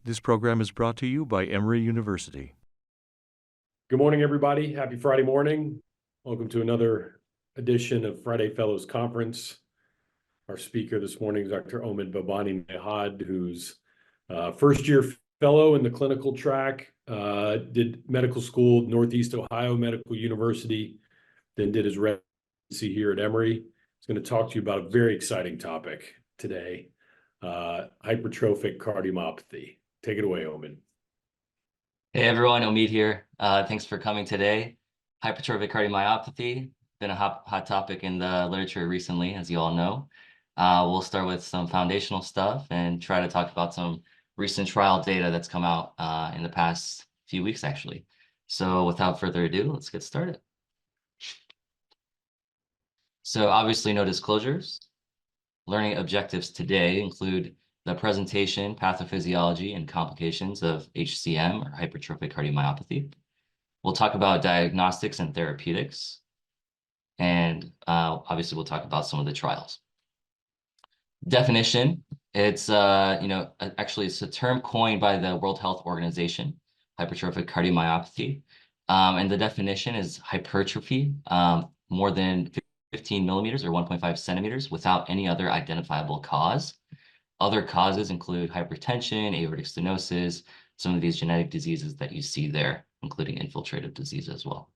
This program is brought to you by Emory University. Good morning, everybody. Happy Friday morning. Welcome to another edition of Friday Fellows Conference. Our speaker this morning is Dr. Omid Behbahani-Nejad, who's first-year fellow in the clinical track, did medical school at Northeast Ohio Medical University, then did his residency here at Emory. He's going to talk to you about a very exciting topic today, hypertrophic cardiomyopathy. Take it away, Omid. Hey everyone, Omid here. Thanks for coming today. Hypertrophic cardiomyopathy, been a hot topic in the literature recently, as you all know. We'll start with some foundational stuff and try to talk about some recent trial data that's come out in the past few weeks, actually. So without further ado, let's get started. So obviously no disclosures. Learning objectives today include the presentation, pathophysiology, and complications of HCM, or hypertrophic cardiomyopathy. We'll talk about diagnostics and therapeutics. And obviously, we'll talk about some of the trials. Definition, it's, actually, it's a term coined by the World Health Organization, hypertrophic cardiomyopathy. And the definition is hypertrophy, more than 15 millimeters or 1.5 centimeters without any other identifiable cause. Other causes include hypertension, aortic stenosis, some of these genetic diseases that you see there, including infiltrative disease as well.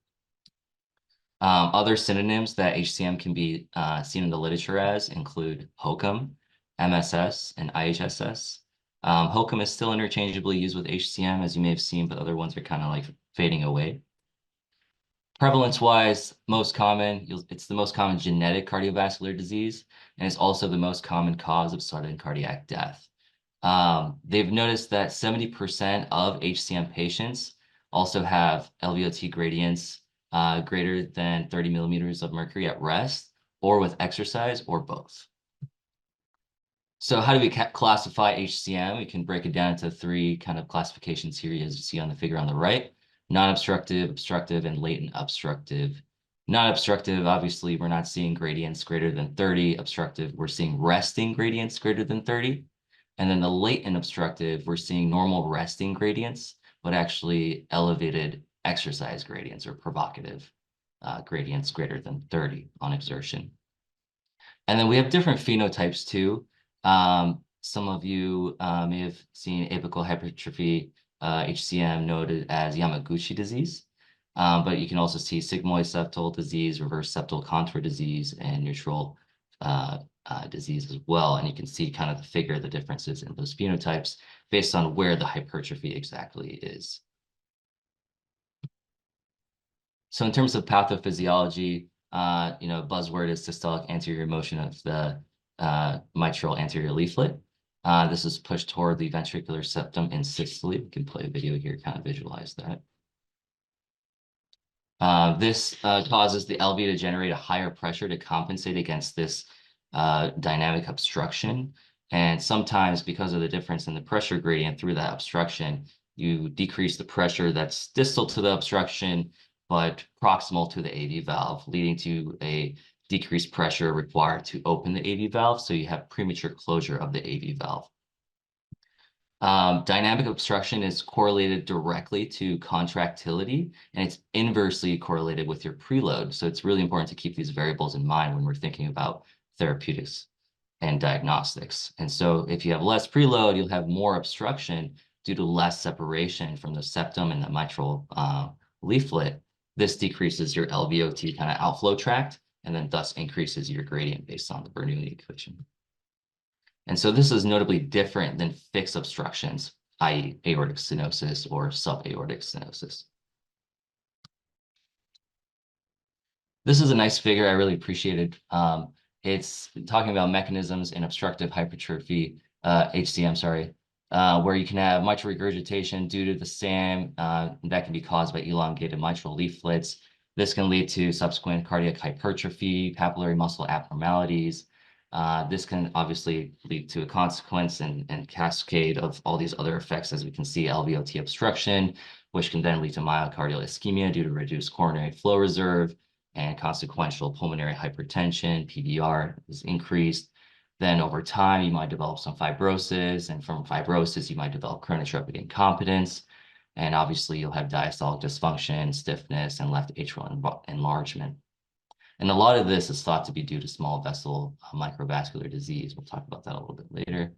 Other synonyms that HCM can be seen in the literature as include HOCM, MSS, and IHSS. HOCM is still interchangeably used with HCM, as you may have seen, but other ones are kind of like fading away. Prevalence-wise, most common, it's the most common genetic cardiovascular disease, and it's also the most common cause of sudden cardiac death. They've noticed that 70% of HCM patients also have LVOT gradients greater than 30 millimeters of mercury at rest, or with exercise, or both. So how do we classify HCM? We can break it down into three kind of classifications here, as you see on the figure on the right. Non-obstructive, obstructive, and latent obstructive. Non-obstructive, obviously, we're not seeing gradients greater than 30. Obstructive, we're seeing resting gradients greater than 30. And then the latent obstructive, we're seeing normal resting gradients, but actually elevated exercise gradients or provocative gradients greater than 30 on exertion. And then we have different phenotypes too. Some of you may have seen apical hypertrophy, HCM noted as Yamaguchi disease, but you can also see sigmoid septal disease, reverse septal contour disease, and neutral disease as well. And you can see kind of the figure, the differences in those phenotypes based on where the hypertrophy exactly is. So in terms of pathophysiology, buzzword is systolic anterior motion of the mitral anterior leaflet. This is pushed toward the ventricular septum in systole. We can play a video here, kind of visualize that. This causes the LV to generate a higher pressure to compensate against this dynamic obstruction. And sometimes because of the difference in the pressure gradient through that obstruction, you decrease the pressure that's distal to the obstruction, but proximal to the AV valve, leading to a decreased pressure required to open the AV valve, so you have premature closure of the AV valve. Dynamic obstruction is correlated directly to contractility, and it's inversely correlated with your preload. So it's really important to keep these variables in mind when we're thinking about therapeutics and diagnostics. And so if you have less preload, you'll have more obstruction due to less separation from the septum and the mitral leaflet. This decreases your LVOT kind of outflow tract, and then thus increases your gradient based on the Bernoulli equation. And so this is notably different than fixed obstructions, i.e. aortic stenosis or subaortic stenosis. This is a nice figure I really appreciated. It's talking about mechanisms in obstructive hypertrophy, HCM, where you can have mitral regurgitation due to the SAM that can be caused by elongated mitral leaflets. This can lead to subsequent cardiac hypertrophy, papillary muscle abnormalities. This can obviously lead to a consequence and cascade of all these other effects, as we can see LVOT obstruction, which can then lead to myocardial ischemia due to reduced coronary flow reserve and consequential pulmonary hypertension, PVR is increased. Then over time, you might develop some fibrosis, and from fibrosis, you might develop chronotrophic incompetence. And obviously, you'll have diastolic dysfunction, stiffness, and left atrial enlargement. And a lot of this is thought to be due to small vessel microvascular disease. We'll talk about that a little bit later.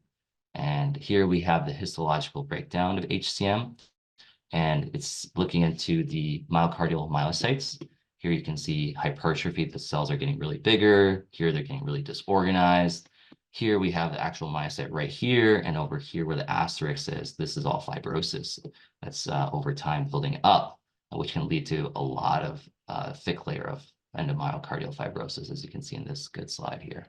And here we have the histological breakdown of HCM, and it's looking into the myocardial myocytes. Here you can see hypertrophy. The cells are getting really bigger. Here they're getting really disorganized. Here we have the actual myocyte right here, and over here where the asterisk is, this is all fibrosis that's over time building up, which can lead to a lot of thick layer of endomyocardial fibrosis, as you can see in this good slide here.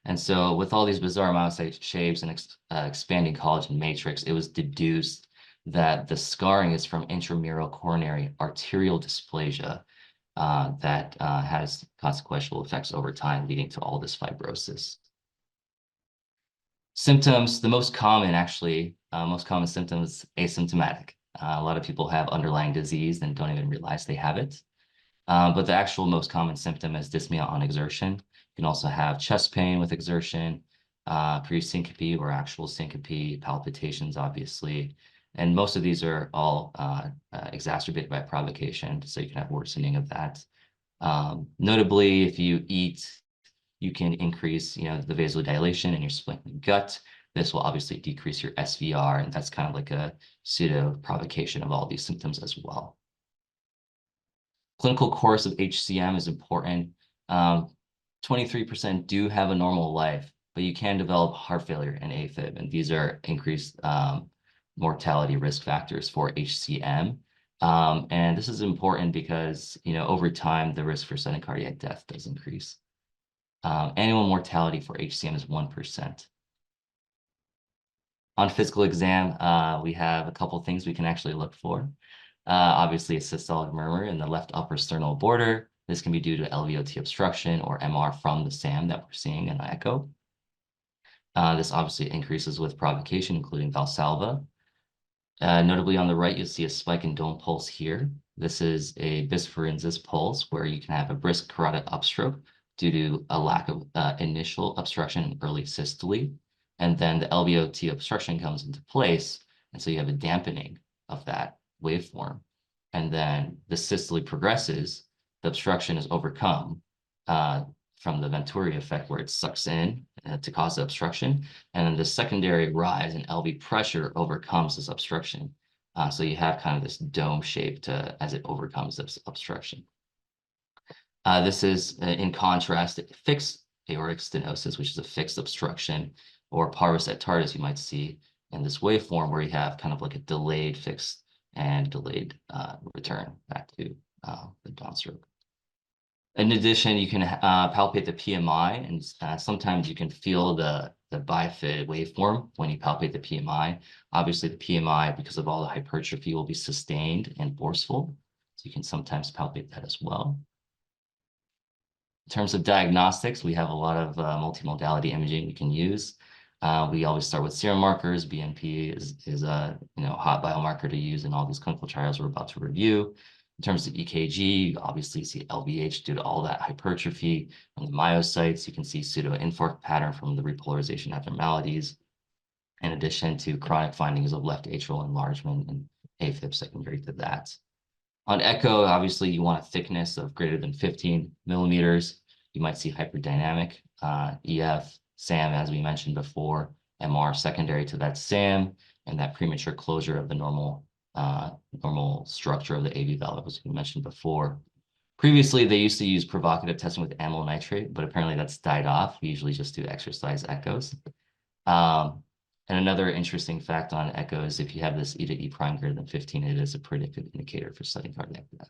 And so with all these bizarre myocyte shapes and expanding collagen matrix, it was deduced that the scarring is from intramural coronary arterial dysplasia that has consequential effects over time, leading to all this fibrosis. Symptoms, the most common symptoms, asymptomatic. A lot of people have underlying disease and don't even realize they have it. But the actual most common symptom is dyspnea on exertion. You can also have chest pain with exertion, pre-syncope or actual syncope, palpitations, obviously. And most of these are all exacerbated by provocation, so you can have worsening of that. Notably, if you eat, you can increase, the vasodilation in your spleen and gut. This will obviously decrease your SVR, and that's kind of like a pseudo provocation of all these symptoms as well. Clinical course of HCM is important. 23% do have a normal life, but you can develop heart failure and AFib, and these are increased mortality risk factors for HCM. And this is important because, over time, the risk for sudden cardiac death does increase. Annual mortality for HCM is 1%. On physical exam, we have a couple things we can actually look for. Obviously, a systolic murmur in the left upper sternal border. This can be due to LVOT obstruction or MR from the SAM that we're seeing in the echo. This obviously increases with provocation, including Valsalva. Notably on the right, you'll see a spike in dome pulse here. This is a bisphorensis pulse where you can have a brisk carotid upstroke due to a lack of initial obstruction in early systole. And then the LVOT obstruction comes into place, and so you have a dampening of that waveform. And then the systole progresses, the obstruction is overcome from the Venturi effect where it sucks in to cause the obstruction. And then the secondary rise in LV pressure overcomes this obstruction. So you have kind of this dome shape as it overcomes this obstruction. This is in contrast to fixed aortic stenosis, which is a fixed obstruction, or parvus et tardus you might see in this waveform where you have kind of like a delayed fixed and delayed return back to the downstroke. In addition, you can palpate the PMI, and sometimes you can feel the bifid waveform when you palpate the PMI. Obviously, the PMI, because of all the hypertrophy, will be sustained and forceful. So you can sometimes palpate that as well. In terms of diagnostics, we have a lot of multimodality imaging we can use. We always start with serum markers. BNP is a hot biomarker to use in all these clinical trials we're about to review. In terms of EKG, you obviously see LVH due to all that hypertrophy. On the myocytes, you can see pseudo-infarct pattern from the repolarization abnormalities, in addition to chronic findings of left atrial enlargement and AFib secondary to that. On echo, obviously, you want a thickness of greater than 15 millimeters. You might see hyperdynamic EF, SAM, as we mentioned before, MR secondary to that SAM, and that premature closure of the normal structure of the AV valve, as we mentioned before. Previously, they used to use provocative testing with amyl nitrate, but apparently that's died off. We usually just do exercise echoes. And another interesting fact on echo is if you have this E to E prime greater than 15, it is a predictive indicator for sudden cardiac death.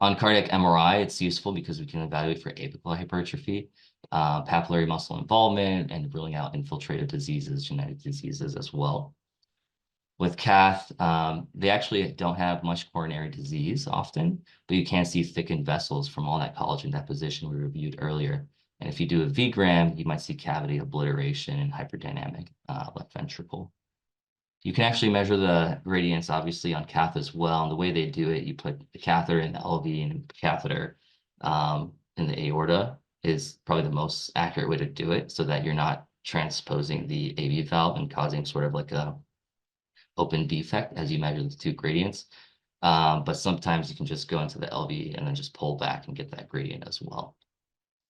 On cardiac MRI, it's useful because we can evaluate for apical hypertrophy, papillary muscle involvement, and ruling out infiltrative diseases, genetic diseases as well. With cath, they actually don't have much coronary disease often, but you can see thickened vessels from all that collagen deposition we reviewed earlier. And if you do a V-gram, you might see cavity obliteration and hyperdynamic left ventricle. You can actually measure the gradients, obviously, on cath as well. And the way they do it, you put the catheter in the LV and the catheter in the aorta, is probably the most accurate way to do it so that you're not transposing the AV valve and causing sort of like a open defect as you measure the two gradients. But sometimes you can just go into the LV and then just pull back and get that gradient as well.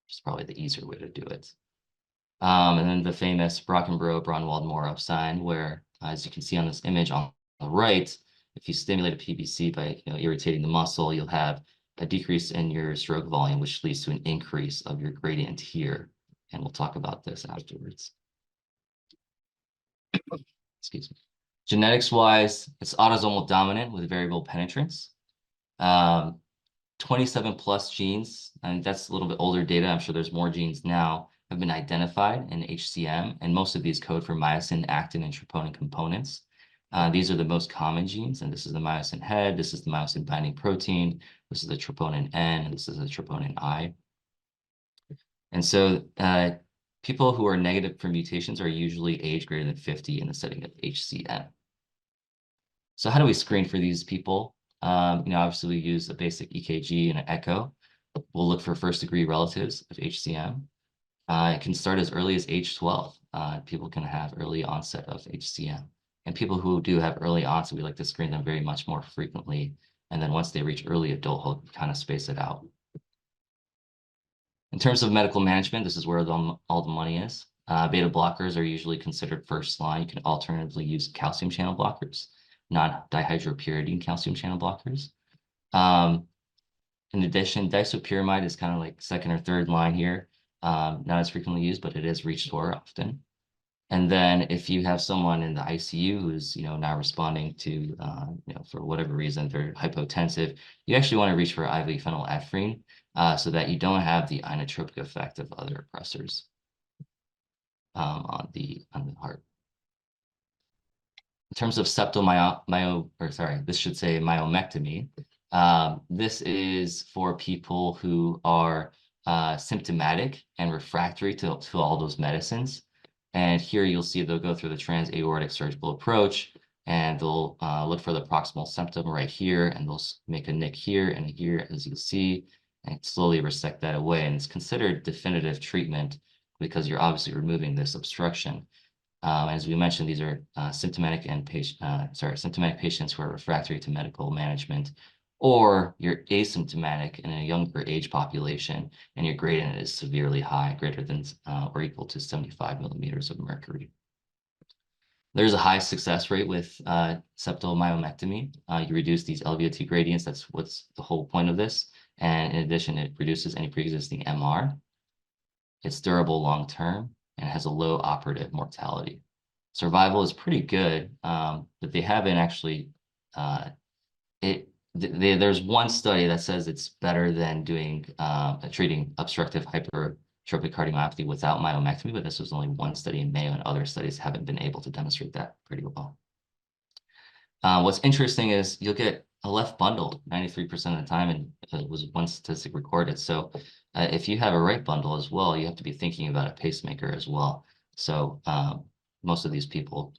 Which is probably the easier way to do it. And then the famous Brockenbrough-Braunwald-Morrow sign, where, as you can see on this image on the right, if you stimulate a PVC by irritating the muscle, you'll have a decrease in your stroke volume, which leads to an increase of your gradient here. And we'll talk about this afterwards. Excuse me. Genetics-wise, it's autosomal dominant with variable penetrance. 27 plus genes, and that's a little bit older data. I'm sure there's more genes now, have been identified in HCM, and most of these code for myosin, actin, and troponin components. These are the most common genes, and this is the myosin head, this is the myosin binding protein, this is the troponin N, and this is the troponin I. And so people who are negative for mutations are usually age greater than 50 in the setting of HCM. So how do we screen for these people? Obviously we use a basic EKG and an echo. We'll look for first degree relatives of HCM. It can start as early as age 12. People can have early onset of HCM. And people who do have early onset, we like to screen them very much more frequently. And then once they reach early adulthood, we kind of space it out. In terms of medical management, this is where all the money is. Beta blockers are usually considered first line. You can alternatively use calcium channel blockers, non-dihydropyridine calcium channel blockers. In addition, disopyramide is kind of like second or third line here. Not as frequently used, but it is reached for often. And then if you have someone in the ICU who's not responding to for whatever reason they're hypotensive, you actually want to reach for IV phenylephrine so that you don't have the inotropic effect of other oppressors on the heart. In terms of septal myomectomy. This is for people who are symptomatic and refractory to all those medicines. And here you'll see they'll go through the transaortic surgical approach, and they'll look for the proximal septum right here, and they'll make a nick here and here, as you'll see, and slowly resect that away. And it's considered definitive treatment because you're obviously removing this obstruction. As we mentioned, these are symptomatic patients who are refractory to medical management, or you're asymptomatic in a younger age population, and your gradient is severely high, greater than or equal to 75 millimeters of mercury. There's a high success rate with septal myomectomy. You reduce these LVOT gradients. That's what's the whole point of this. And in addition, it reduces any pre-existing MR. It's durable long-term and has a low operative mortality. Survival is pretty good, but they haven't actually, there's one study that says it's better than doing treating obstructive hypertrophic cardiomyopathy without myomectomy, but this was only one study in Mayo, and other studies haven't been able to demonstrate that pretty well. What's interesting is you'll get a left bundle 93% of the time, and it was one statistic recorded. So if you have a right bundle as well, you have to be thinking about a pacemaker as well. So most of these people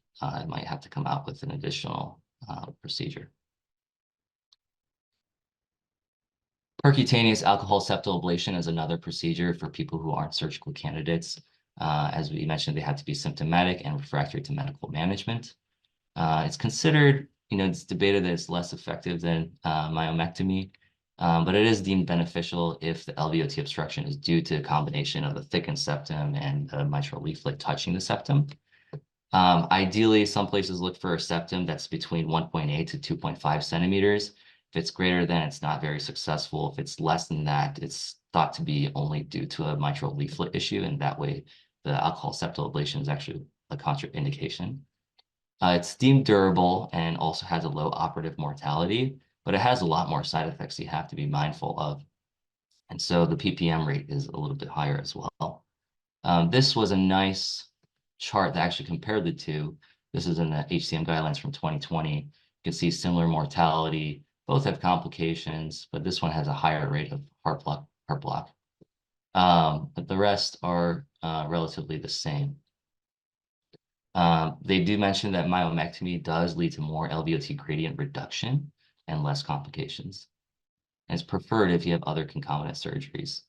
might have to come out with an additional procedure. Percutaneous alcohol septal ablation is another procedure for people who aren't surgical candidates. As we mentioned, they have to be symptomatic and refractory to medical management. It's considered, it's debated that it's less effective than myomectomy, but it is deemed beneficial if the LVOT obstruction is due to a combination of the thickened septum and the mitral leaflet touching the septum. Ideally, some places look for a septum that's between 1.8 to 2.5 centimeters. If it's greater than, it's not very successful. If it's less than that, it's thought to be only due to a mitral leaflet issue, and that way the alcohol septal ablation is actually a contraindication. It's deemed durable and also has a low operative mortality, but it has a lot more side effects you have to be mindful of. And so the PPM rate is a little bit higher as well. This was a nice chart that actually compared the two. This is in the HCM guidelines from 2020. You can see similar mortality. Both have complications, but this one has a higher rate of heart block. But the rest are relatively the same. They do mention that myomectomy does lead to more LVOT gradient reduction and less complications. And it's preferred if you have other concomitant surgeries.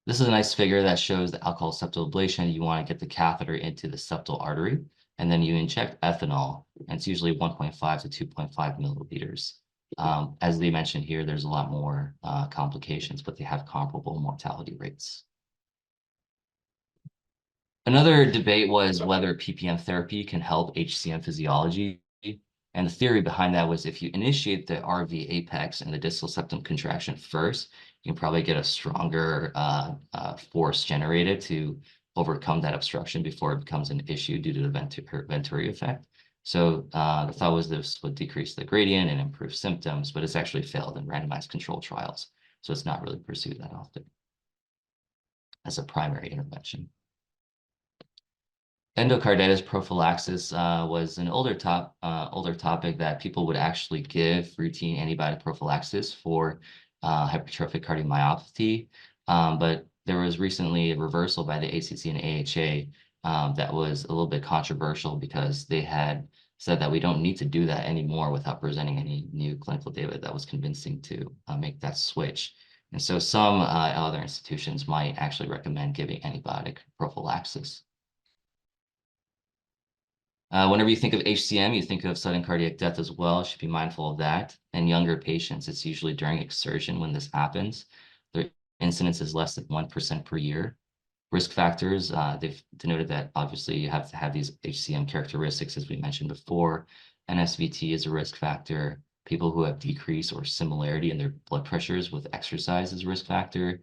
This is a nice figure that shows the alcohol septal ablation. You want to get the catheter into the septal artery, and then you inject ethanol, and it's usually 1.5 to 2.5 milliliters. As they mentioned here, there's a lot more complications, but they have comparable mortality rates. Another debate was whether PPM therapy can help HCM physiology. And the theory behind that was if you initiate the RV apex and the distal septum contraction first, you can probably get a stronger force generated to overcome that obstruction before it becomes an issue due to the Venturi effect. So the thought was this would decrease the gradient and improve symptoms, but it's actually failed in randomized controlled trials. So it's not really pursued that often as a primary intervention. Endocarditis prophylaxis was an older topic that people would actually give routine antibiotic prophylaxis for hypertrophic cardiomyopathy. But there was recently a reversal by the ACC and AHA that was a little bit controversial because they had said that we don't need to do that anymore without presenting any new clinical data that was convincing to make that switch. And so some other institutions might actually recommend giving antibiotic prophylaxis. Whenever you think of HCM, you think of sudden cardiac death as well. You should be mindful of that. In younger patients, it's usually during exertion when this happens. The incidence is less than 1% per year. Risk factors, they've denoted that obviously you have to have these HCM characteristics, as we mentioned before. NSVT is a risk factor. People who have decrease or similarity in their blood pressures with exercise is a risk factor.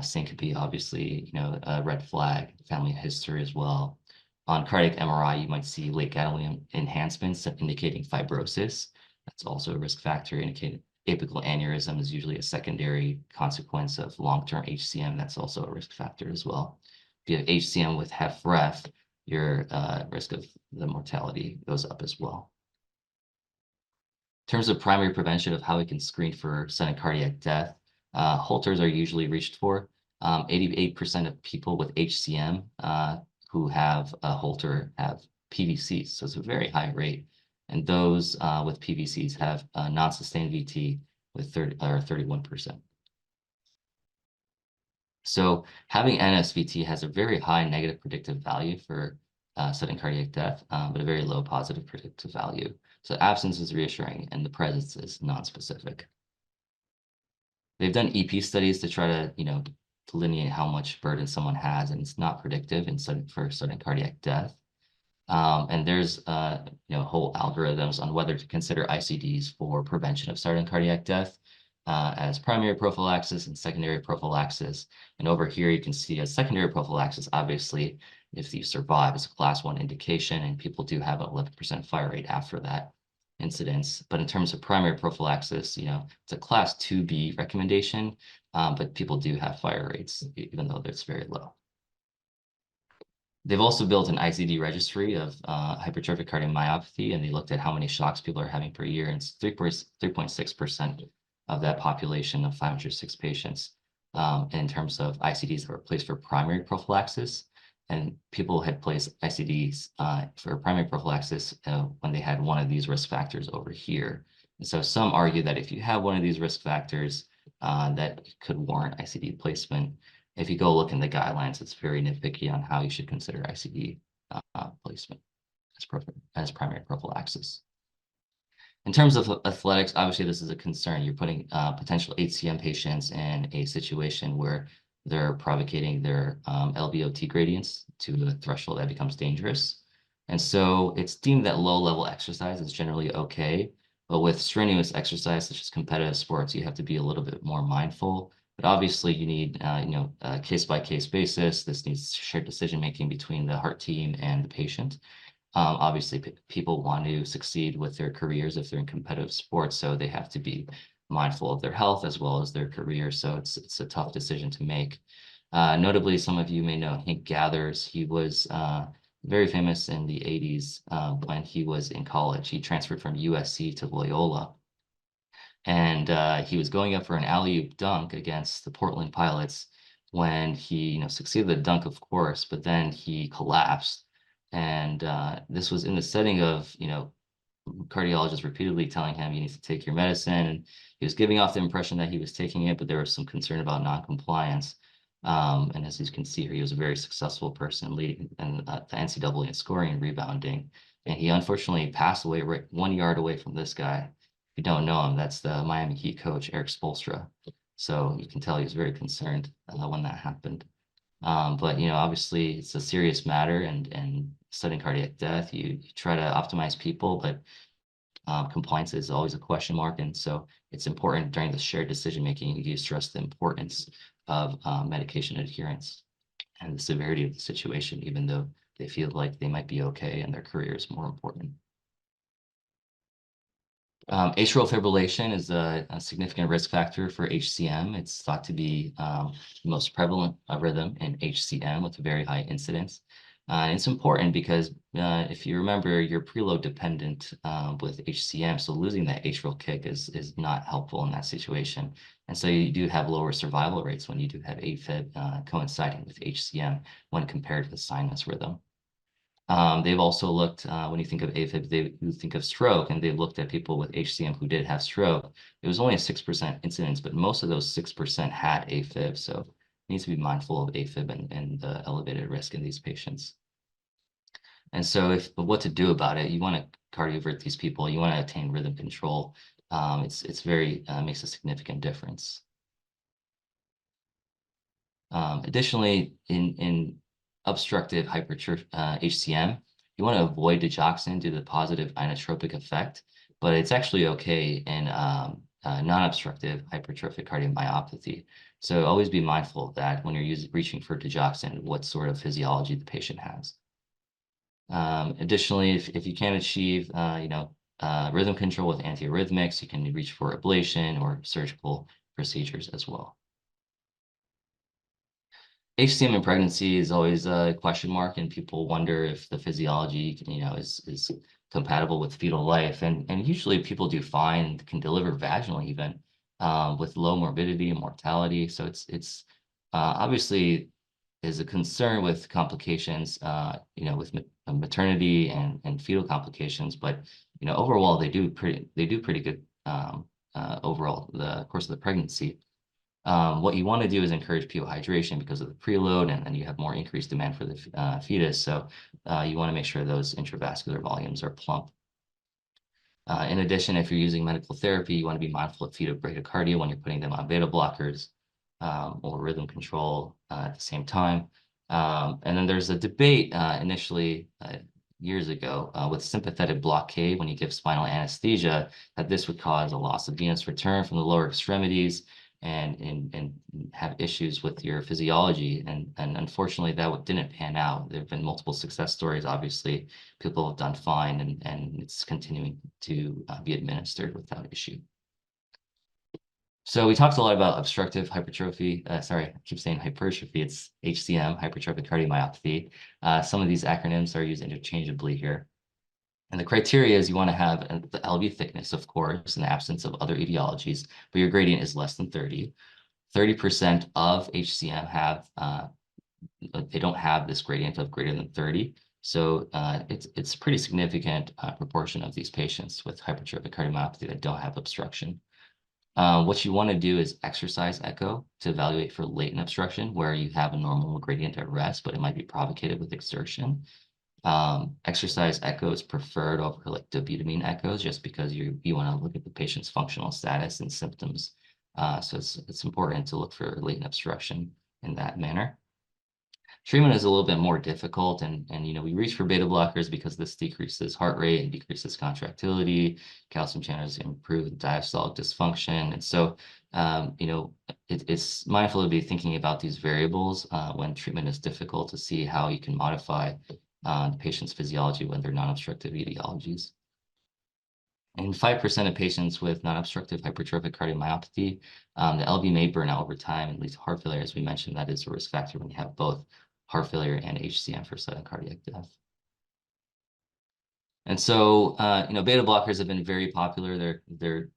Syncope, obviously, a red flag, family history as well. On cardiac MRI, you might see late gadolinium enhancements indicating fibrosis. That's also a risk factor indicating apical aneurysm is usually a secondary consequence of long-term HCM. That's also a risk factor as well. If you have HCM with HFrEF, your risk of the mortality goes up as well. In terms of primary prevention of how we can screen for sudden cardiac death, Holters are usually reached for. 88% of people with HCM who have a Holter have PVCs, so it's a very high rate. And those with PVCs have non-sustained VT with 31%. So having NSVT has a very high negative predictive value for sudden cardiac death, but a very low positive predictive value. So absence is reassuring and the presence is non-specific. They've done EP studies to try to, delineate how much burden someone has, and it's not predictive for sudden cardiac death. And there's whole algorithms on whether to consider ICDs for prevention of sudden cardiac death as primary prophylaxis and secondary prophylaxis. And over here you can see a secondary prophylaxis, obviously, if you survive, it's a class 1 indication, and people do have an 11% fire rate after that incidence. But in terms of primary prophylaxis, it's a class 2B recommendation, but people do have fire rates, even though it's very low. They've also built an ICD registry of hypertrophic cardiomyopathy, and they looked at how many shocks people are having per year, and it's 3.6% of that population of 506 patients in terms of ICDs that were placed for primary prophylaxis. And people had placed ICDs for primary prophylaxis when they had one of these risk factors over here. And so some argue that if you have one of these risk factors, that could warrant ICD placement. If you go look in the guidelines, it's very nitpicky on how you should consider ICD placement as primary prophylaxis. In terms of athletics, obviously this is a concern. You're putting potential HCM patients in a situation where they're provocating their LVOT gradients to a threshold that becomes dangerous. And so it's deemed that low-level exercise is generally okay, but with strenuous exercise, such as competitive sports, you have to be a little bit more mindful. But obviously you need, a case-by-case basis. This needs shared decision-making between the heart team and the patient. Obviously, people want to succeed with their careers if they're in competitive sports, so they have to be mindful of their health as well as their career. So it's a tough decision to make. Notably, some of you may know Hank Gathers. He was very famous in the 80s when he was in college. He transferred from USC to Loyola. And he was going up for an alley-oop dunk against the Portland Pilots when he succeeded the dunk, of course, but then he collapsed. And this was in the setting of, cardiologists repeatedly telling him, you need to take your medicine. And he was giving off the impression that he was taking it, but there was some concern about non-compliance. And as you can see here, he was a very successful person leading in the NCAA in scoring and rebounding. And he unfortunately passed away right 1 yard away from this guy. If you don't know him, that's the Miami Heat coach, Eric Spoelstra. So you can tell he was very concerned when that happened. But obviously it's a serious matter, and studying cardiac death, you try to optimize people, but compliance is always a question mark. And so it's important during the shared decision making, you stress the importance of medication adherence and the severity of the situation, even though they feel like they might be okay and their career is more important. Atrial fibrillation is a significant risk factor for HCM. It's thought to be the most prevalent rhythm in HCM with a very high incidence. It's important because if you remember, you're preload dependent with HCM, so losing that atrial kick is not helpful in that situation. And so you do have lower survival rates when you do have AFib coinciding with HCM when compared to the sinus rhythm. They've also looked, when you think of AFib, you think of stroke, and they've looked at people with HCM who did have stroke. It was only a 6% incidence, but most of those 6% had AFib. So you need to be mindful of AFib and the elevated risk in these patients. And so what to do about it, you want to cardiovert these people, you want to attain rhythm control. It's very, makes a significant difference. Additionally, in obstructive HCM, you want to avoid digoxin due to the positive inotropic effect, but it's actually okay in non-obstructive hypertrophic cardiomyopathy. So always be mindful of that when you're reaching for digoxin, what sort of physiology the patient has. Additionally, if you can't achieve rhythm control with antiarrhythmics, you can reach for ablation or surgical procedures as well. HCM in pregnancy is always a question mark, and people wonder if the physiology, is compatible with fetal life. And usually people do fine, can deliver vaginally even with low morbidity and mortality. So it's obviously is a concern with complications, with maternity and fetal complications. But overall they do pretty good overall the course of the pregnancy. What you want to do is encourage PO hydration because of the preload, and then you have more increased demand for the fetus. So you want to make sure those intravascular volumes are plump. In addition, if you're using medical therapy, you want to be mindful of fetal bradycardia when you're putting them on beta blockers or rhythm control at the same time. And then there's a debate initially years ago with sympathetic blockade when you give spinal anesthesia, that this would cause a loss of venous return from the lower extremities and have issues with your physiology. And unfortunately, that didn't pan out. There have been multiple success stories. Obviously, people have done fine, and it's continuing to be administered without issue. So we talked a lot about obstructive hypertrophy. Sorry, I keep saying hypertrophy. It's HCM, hypertrophic cardiomyopathy. Some of these acronyms are used interchangeably here. And the criteria is you want to have the LV thickness, of course, in the absence of other etiologies, but your gradient is less than 30. 30% of HCM have, they don't have this gradient of greater than 30. So it's a pretty significant proportion of these patients with hypertrophic cardiomyopathy that don't have obstruction. What you want to do is exercise echo to evaluate for latent obstruction, where you have a normal gradient at rest, but it might be provocated with exertion. Exercise echo is preferred over like dobutamine echoes, just because you want to look at the patient's functional status and symptoms. So it's important to look for latent obstruction in that manner. Treatment is a little bit more difficult, and we reach for beta blockers because this decreases heart rate and decreases contractility. Calcium channels improve diastolic dysfunction, and so it's mindful to be thinking about these variables when treatment is difficult, to see how you can modify the patient's physiology when they're non-obstructive etiologies. In 5% of patients with non-obstructive hypertrophic cardiomyopathy, the LV may burn out over time and lead to heart failure. As we mentioned, that is a risk factor when you have both heart failure and HCM for sudden cardiac death. And so, beta blockers have been very popular. They're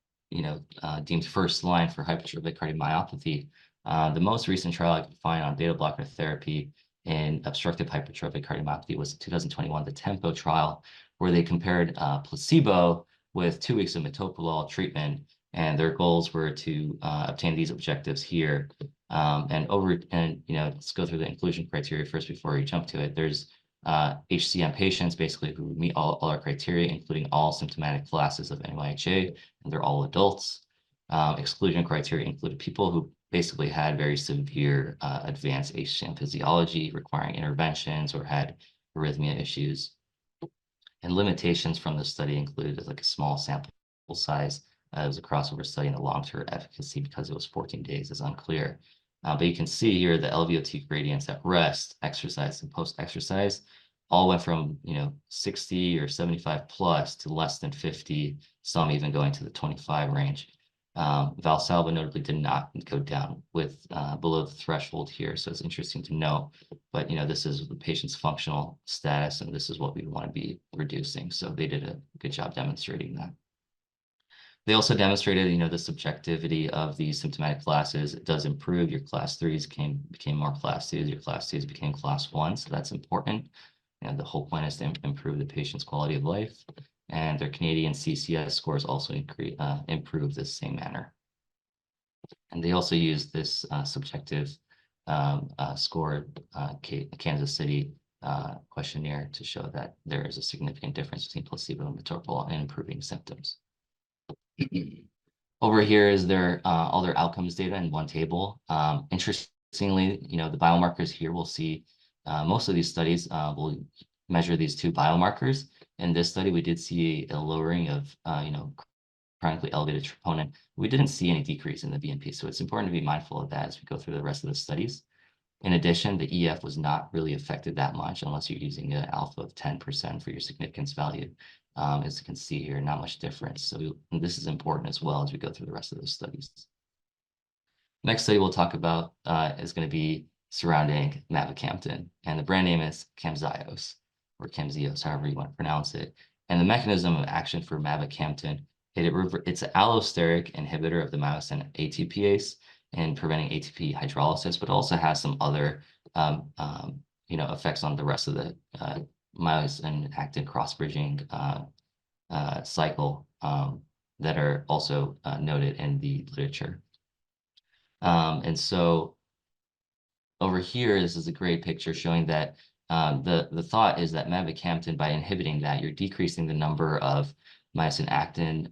deemed first line for hypertrophic cardiomyopathy. The most recent trial I could find on beta blocker therapy in obstructive hypertrophic cardiomyopathy was 2021, the TEMPO trial, where they compared placebo with 2 weeks of metoprolol treatment, And their goals were to obtain these objectives here. Let's go through the inclusion criteria first before we jump to it. There's HCM patients basically who meet all our criteria, including all symptomatic classes of NYHA, and they're all adults. Exclusion criteria included people who basically had very severe advanced HCM physiology requiring interventions or had arrhythmia issues. And limitations from the study included like a small sample size. It was a crossover study, and the long-term efficacy, because it was 14 days, is unclear. But you can see here the LVOT gradients at rest, exercise, and post-exercise all went from 60 or 75 plus to less than 50, some even going to the 25 range. Valsalva notably did not go down with below the threshold here, so it's interesting to know. But this is the patient's functional status, and this is what we want to be reducing. So they did a good job demonstrating that. They also demonstrated, the subjectivity of these symptomatic classes. It does improve. Your class 3s became more class 2s. Your class 2s became class 1. So that's important. And the whole point is to improve the patient's quality of life. And their Canadian CCS scores also improve the same manner. And they also used this subjective score Kansas City questionnaire to show that there is a significant difference between placebo and metoprolol in improving symptoms. Over here is their all their outcomes data in one table. Interestingly, the biomarkers here, we'll see most of these studies will measure these two biomarkers. In this study, we did see a lowering of chronically elevated troponin. We didn't see any decrease in the BNP, so it's important to be mindful of that as we go through the rest of the studies. In addition, the EF was not really affected that much unless you're using an alpha of 10% for your significance value. As you can see here, not much difference. So this is important as well as we go through the rest of those studies. Next study we'll talk about is going to be surrounding mavacamten, and the brand name is Camzyos, or Camzyos, however you want to pronounce it. And the mechanism of action for mavacamten, it's an allosteric inhibitor of the myosin ATPase in preventing ATP hydrolysis, but also has some other effects on the rest of the myosin actin cross-bridging cycle that are also noted in the literature. And so over here, this is a great picture showing that the thought is that mavacamten, by inhibiting that, you're decreasing the number of myosin actin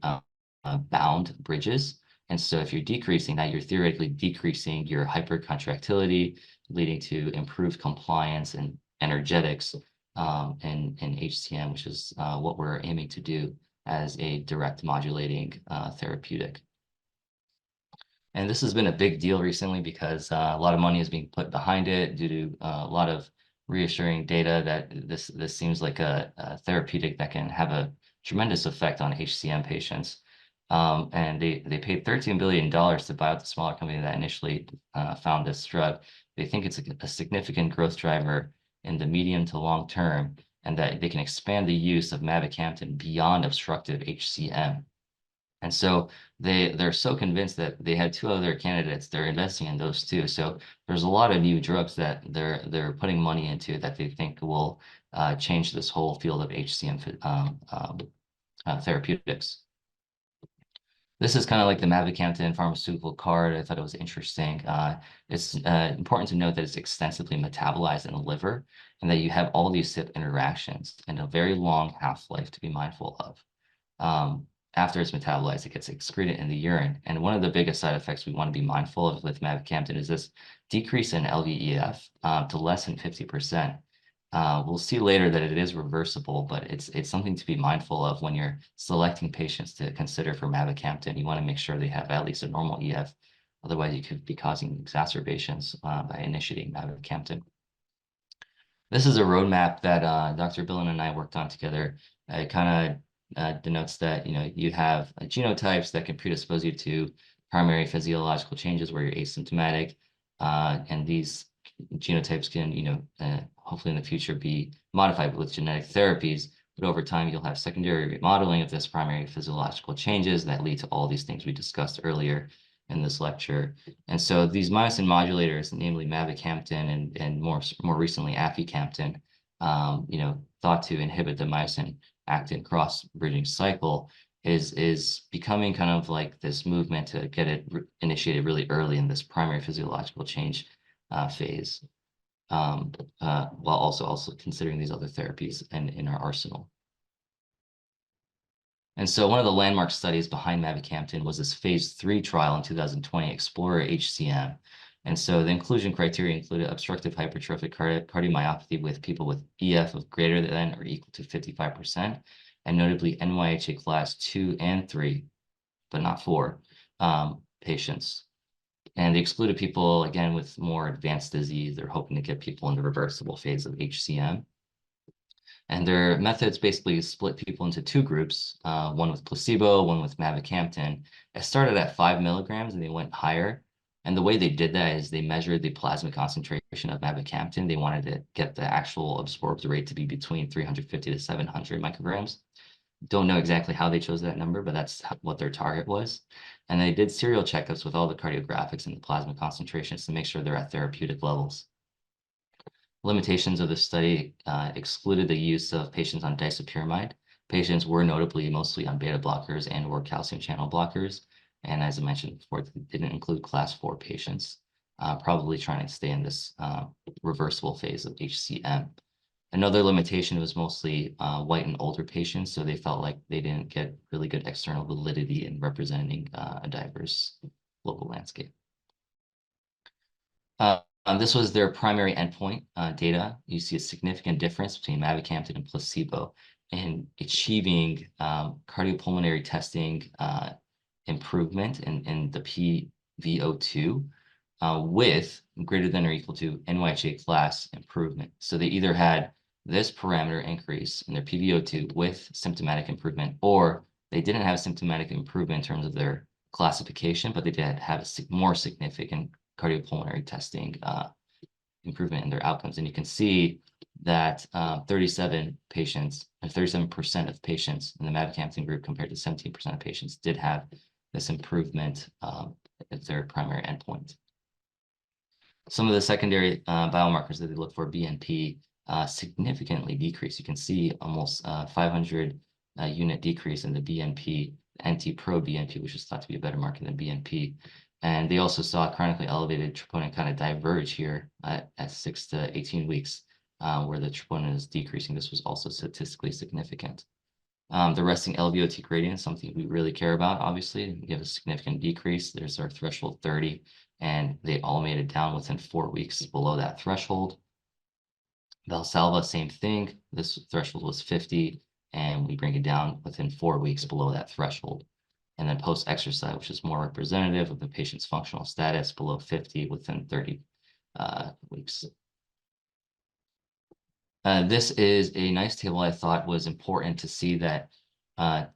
bound bridges. And so if you're decreasing that, you're theoretically decreasing your hypercontractility, leading to improved compliance and energetics in HCM, which is what we're aiming to do as a direct modulating therapeutic. And this has been a big deal recently because a lot of money is being put behind it due to a lot of reassuring data that this seems like a therapeutic that can have a tremendous effect on HCM patients. And they paid $13 billion to buy out the smaller company that initially found this drug. They think it's a significant growth driver in the medium to long term, and that they can expand the use of mavacamten beyond obstructive HCM. And so they're so convinced that they had two other candidates. They're investing in those two. So there's a lot of new drugs that they're putting money into that they think will change this whole field of HCM therapeutics. This is kind of like the mavacamten pharmaceutical card. I thought it was interesting. It's important to note that it's extensively metabolized in the liver, and that you have all these CYP interactions and a very long half-life to be mindful of. After it's metabolized, it gets excreted in the urine. And one of the biggest side effects we want to be mindful of with mavacamten is this decrease in LVEF to less than 50%. We'll see later that it is reversible, but it's something to be mindful of when you're selecting patients to consider for mavacamten. You want to make sure they have at least a normal EF. Otherwise, you could be causing exacerbations by initiating mavacamten. This is a roadmap that Dr. Billen and I worked on together. It kind of denotes that you have genotypes that can predispose you to primary physiological changes where you're asymptomatic, and these genotypes can hopefully in the future be modified with genetic therapies, but over time you'll have secondary remodeling of this primary physiological changes that lead to all these things we discussed earlier in this lecture. And so these myosin modulators, namely mavacamten and more recently aficamten, thought to inhibit the myosin actin cross-bridging cycle is becoming kind of like this movement to get it initiated really early in this primary physiological change phase, while also considering these other therapies in our arsenal. And so one of the landmark studies behind mavacamten was this phase 3 trial in 2020, Explorer-HCM. And so the inclusion criteria included obstructive hypertrophic cardiomyopathy with people with EF of greater than or equal to 55%, and notably NYHA class 2 and 3, but not 4, patients. And they excluded people, again, with more advanced disease. They're hoping to get people in the reversible phase of HCM. And their methods basically split people into two groups, one with placebo, one with mavacamten. It started at 5 milligrams and they went higher. And the way they did that is they measured the plasma concentration of mavacamten. They wanted to get the actual absorbed rate to be between 350 to 700 micrograms. Don't know exactly how they chose that number, but that's what their target was. And they did serial checkups with all the cardiographics and the plasma concentrations to make sure they're at therapeutic levels. Limitations of the study excluded the use of patients on disopyramide. Patients were notably mostly on beta blockers and or calcium channel blockers. And as I mentioned before, it didn't include class 4 patients, probably trying to stay in this reversible phase of HCM. Another limitation was mostly white and older patients, so they felt like they didn't get really good external validity in representing a diverse local landscape. This was their primary endpoint data. You see a significant difference between mavacamten and placebo in achieving cardiopulmonary testing improvement in the PVO2 with greater than or equal to NYHA class improvement. So they either had this parameter increase in their PVO2 with symptomatic improvement, or they didn't have symptomatic improvement in terms of their classification, but they did have a more significant cardiopulmonary testing improvement in their outcomes. And you can see that 37% of patients in the mavacamten group compared to 17% of patients did have this improvement as their primary endpoint. Some of the secondary biomarkers that they look for, BNP, significantly decrease. You can see almost 500 unit decrease in the BNP, NT-proBNP, which is thought to be a better marker than BNP. And they also saw chronically elevated troponin kind of diverge here at 6 to 18 weeks, where the troponin is decreasing. This was also statistically significant. The resting LVOT gradient, something we really care about, obviously. We have a significant decrease. There's our threshold 30, and they all made it down within 4 weeks below that threshold. Valsalva, same thing. This threshold was 50, and we bring it down within 4 weeks below that threshold. And then post-exercise, which is more representative of the patient's functional status, below 50 within 30 weeks. This is a nice table I thought was important to see that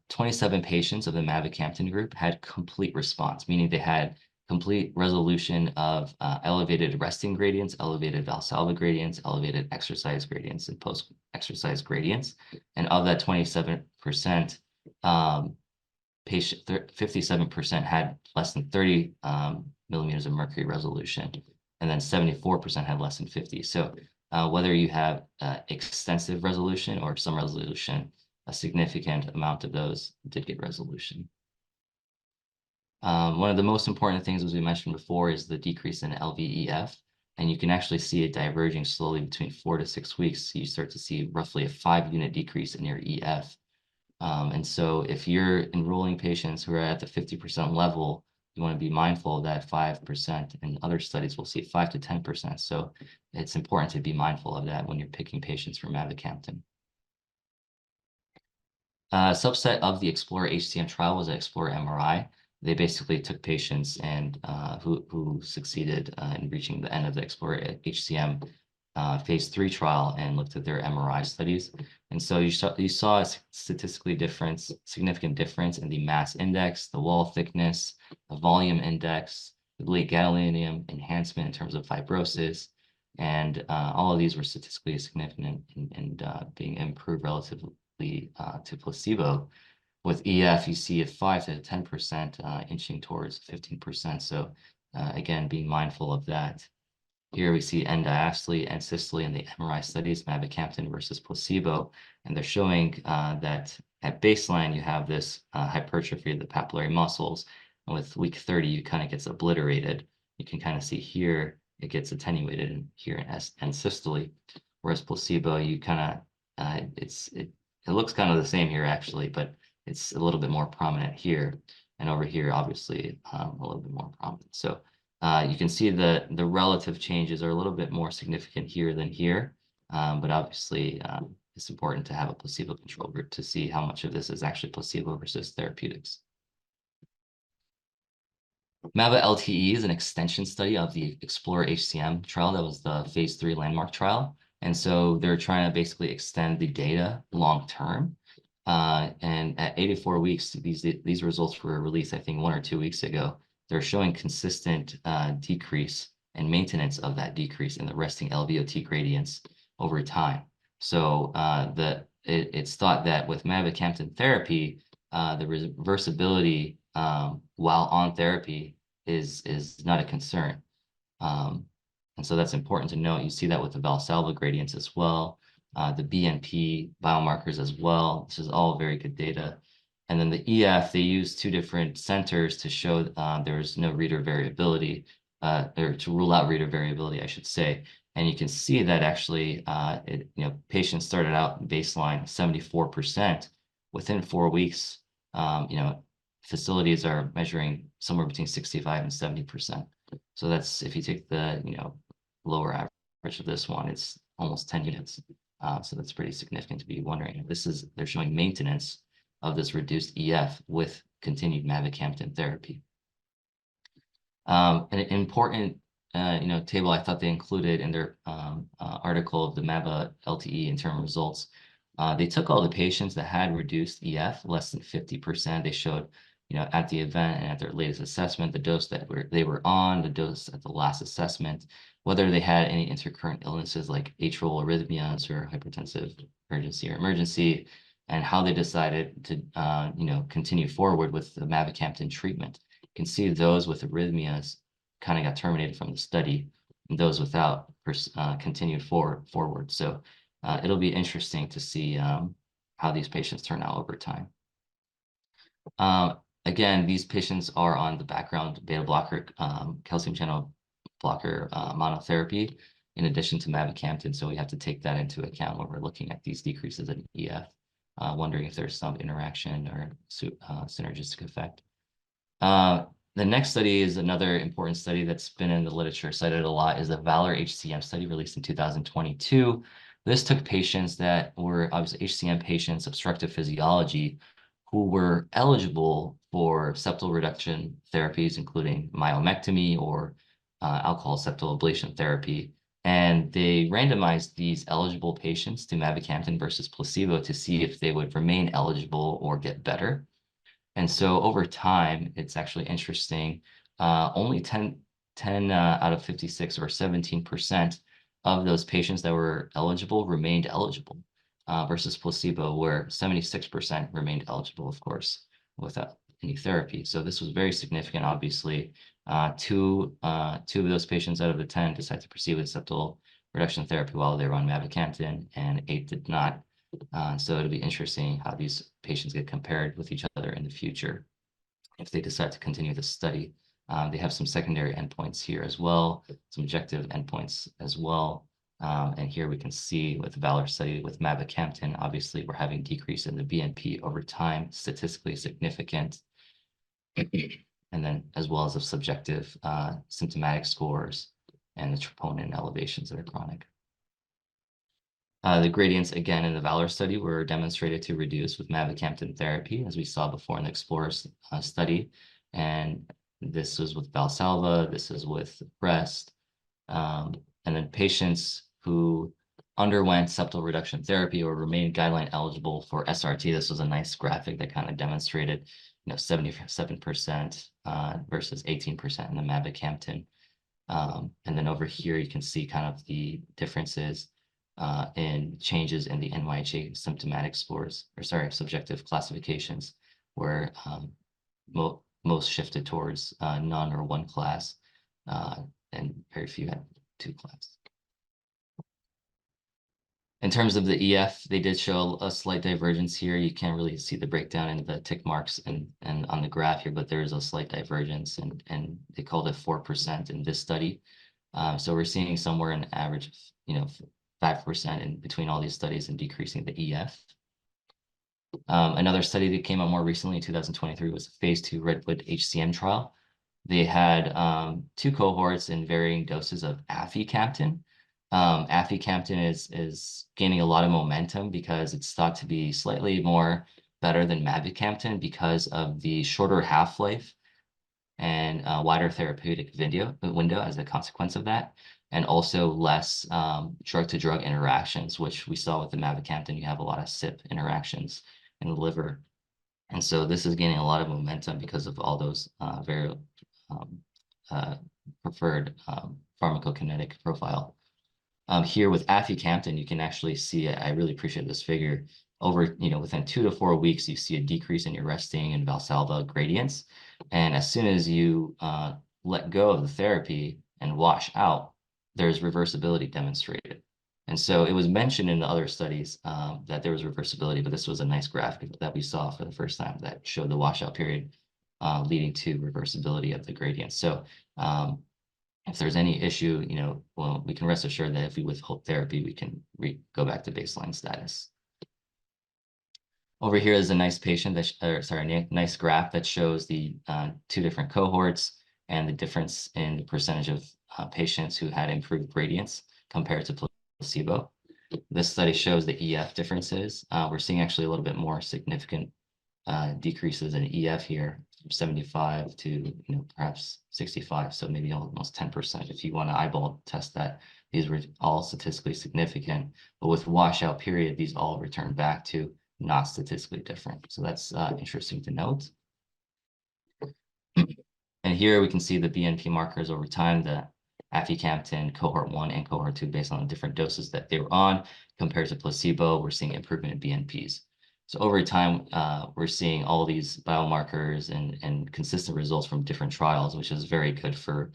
27 patients of the mavacamten group had complete response, meaning they had complete resolution of elevated resting gradients, elevated Valsalva gradients, elevated exercise gradients, and post-exercise gradients. And of that 27%, 57% had less than 30 millimeters of mercury resolution, and then 74% had less than 50. So whether you have extensive resolution or some resolution, a significant amount of those did get resolution. One of the most important things, as we mentioned before, is the decrease in LVEF. And you can actually see it diverging slowly between 4 to 6 weeks. So you start to see roughly a 5-unit decrease in your EF. And so if you're enrolling patients who are at the 50% level, you want to be mindful of that 5%, and other studies will see 5 to 10%. So it's important to be mindful of that when you're picking patients for mavacamten. A subset of the Explorer-HCM trial was the Explorer-MRI. They basically took patients and who succeeded in reaching the end of the Explorer-HCM phase 3 trial and looked at their MRI studies. And so you saw a significant difference in the mass index, the wall thickness, the volume index, the late gadolinium enhancement in terms of fibrosis. And all of these were statistically significant in being improved relatively to placebo. With EF, you see a 5 to 10% inching towards 15%. So again, being mindful of that. Here we see end-diastole and systole in the MRI studies, mavacamten versus placebo, and they're showing that at baseline, you have this hypertrophy of the papillary muscles. And with week 30, you kind of gets obliterated. You can kind of see here, it gets attenuated and here in systole. Whereas placebo, you kind of, it looks kind of the same here actually, but it's a little bit more prominent here. And over here, obviously, a little bit more prominent. So you can see the relative changes are a little bit more significant here than here. But obviously, it's important to have a placebo control group to see how much of this is actually placebo versus therapeutics. MAVA-LTE is an extension study of the Explore-HCM trial. That was the phase 3 landmark trial. And so they're trying to basically extend the data long term. And at 84 weeks, these results were released, I think, 1 or 2 weeks ago. They're showing consistent decrease and maintenance of that decrease in the resting LVOT gradients over time. So it's thought that with mavacamten therapy, the reversibility while on therapy is not a concern. And so that's important to note. You see that with the Valsalva gradients as well, the BNP biomarkers as well. This is all very good data. And then the EF, they used 2 different centers to show there's no reader variability, or to rule out reader variability, I should say. And you can see that actually, patients started out baseline 74%. Within 4 weeks, facilities are measuring somewhere between 65 and 70%. So that's, if you take the, lower average of this one, it's almost 10 units. So that's pretty significant to be wondering. They're showing maintenance of this reduced EF with continued mavacamten therapy. An important, table I thought they included in their article of the MAVA-LTE interim results. They took all the patients that had reduced EF, less than 50%. They showed, at the event and at their latest assessment, the dose that they were on, the dose at the last assessment, whether they had any intercurrent illnesses like atrial arrhythmias or hypertensive urgency or emergency, and how they decided to, continue forward with the mavacamten treatment. You can see those with arrhythmias kind of got terminated from the study, and those without continued forward. So it'll be interesting to see how these patients turn out over time. Again, these patients are on the background beta blocker, calcium channel blocker monotherapy, in addition to mavacamten. So we have to take that into account when we're looking at these decreases in EF, wondering if there's some interaction or synergistic effect. The next study is another important study that's been in the literature, cited a lot, is the Valor HCM study released in 2022. This took patients that were obviously HCM patients, obstructive physiology, who were eligible for septal reduction therapies, including myomectomy or alcohol septal ablation therapy. And they randomized these eligible patients to mavacamten versus placebo to see if they would remain eligible or get better. And so over time, it's actually interesting. Only 10 out of 56, or 17% of those patients that were eligible remained eligible, versus placebo, where 76% remained eligible, of course, without any therapy. So this was very significant, obviously. Two of those patients out of the 10 decided to proceed with septal reduction therapy while they were on mavacamten, and 8 did not. So it'll be interesting how these patients get compared with each other in the future if they decide to continue the study. They have some secondary endpoints here as well, some objective endpoints as well. And here we can see with the Valor study with mavacamten, obviously we're having decrease in the BNP over time, statistically significant. And then as well as of subjective symptomatic scores and the troponin elevations that are chronic. The gradients, again, in the Valor study were demonstrated to reduce with mavacamten therapy, as we saw before in the Explorer study. And this was with Valsalva, this is with breast. And then patients who underwent septal reduction therapy or remained guideline eligible for SRT, this was a nice graphic that kind of demonstrated, 77% versus 18% in the mavacamten. And then over here, you can see kind of the differences in changes in the NYHA symptomatic scores, subjective classifications, where most shifted towards none or 1 class, and very few had 2 class. In terms of the EF, they did show a slight divergence here. You can't really see the breakdown in the tick marks and on the graph here, but there is a slight divergence, and they called it 4% in this study. So we're seeing somewhere an average of 5% in between all these studies and decreasing the EF. Another study that came out more recently in 2023 was a phase 2 Redwood HCM trial. They had 2 cohorts in varying doses of aficamten. Aficamten is gaining a lot of momentum because it's thought to be slightly more better than mavacamten because of the shorter half-life and wider therapeutic window as a consequence of that, and also less drug-to-drug interactions, which we saw with the mavacamten. You have a lot of CYP interactions in the liver. And so this is gaining a lot of momentum because of all those very preferred pharmacokinetic profile. Here with aficamten, you can actually see, I really appreciate this figure, over, within 2 to 4 weeks, you see a decrease in your resting and Valsalva gradients. And as soon as you let go of the therapy and wash out, there's reversibility demonstrated. And so it was mentioned in the other studies that there was reversibility, but this was a nice graphic that we saw for the first time that showed the washout period leading to reversibility of the gradient. So if there's any issue, well, we can rest assured that if we withhold therapy, we can go back to baseline status. Over here is a nice patient nice graph that shows the 2 different cohorts and the difference in the percentage of patients who had improved gradients compared to placebo. This study shows the EF differences. We're seeing actually a little bit more significant decreases in EF here, from 75 to perhaps 65, so maybe almost 10%. If you want to eyeball test that, these were all statistically significant, but with washout period, these all return back to not statistically different. So that's interesting to note. And here we can see the BNP markers over time, the aficamten cohort 1 and cohort 2, based on the different doses that they were on compared to placebo. We're seeing improvement in BNPs. So over time, we're seeing all these biomarkers and consistent results from different trials, which is very good for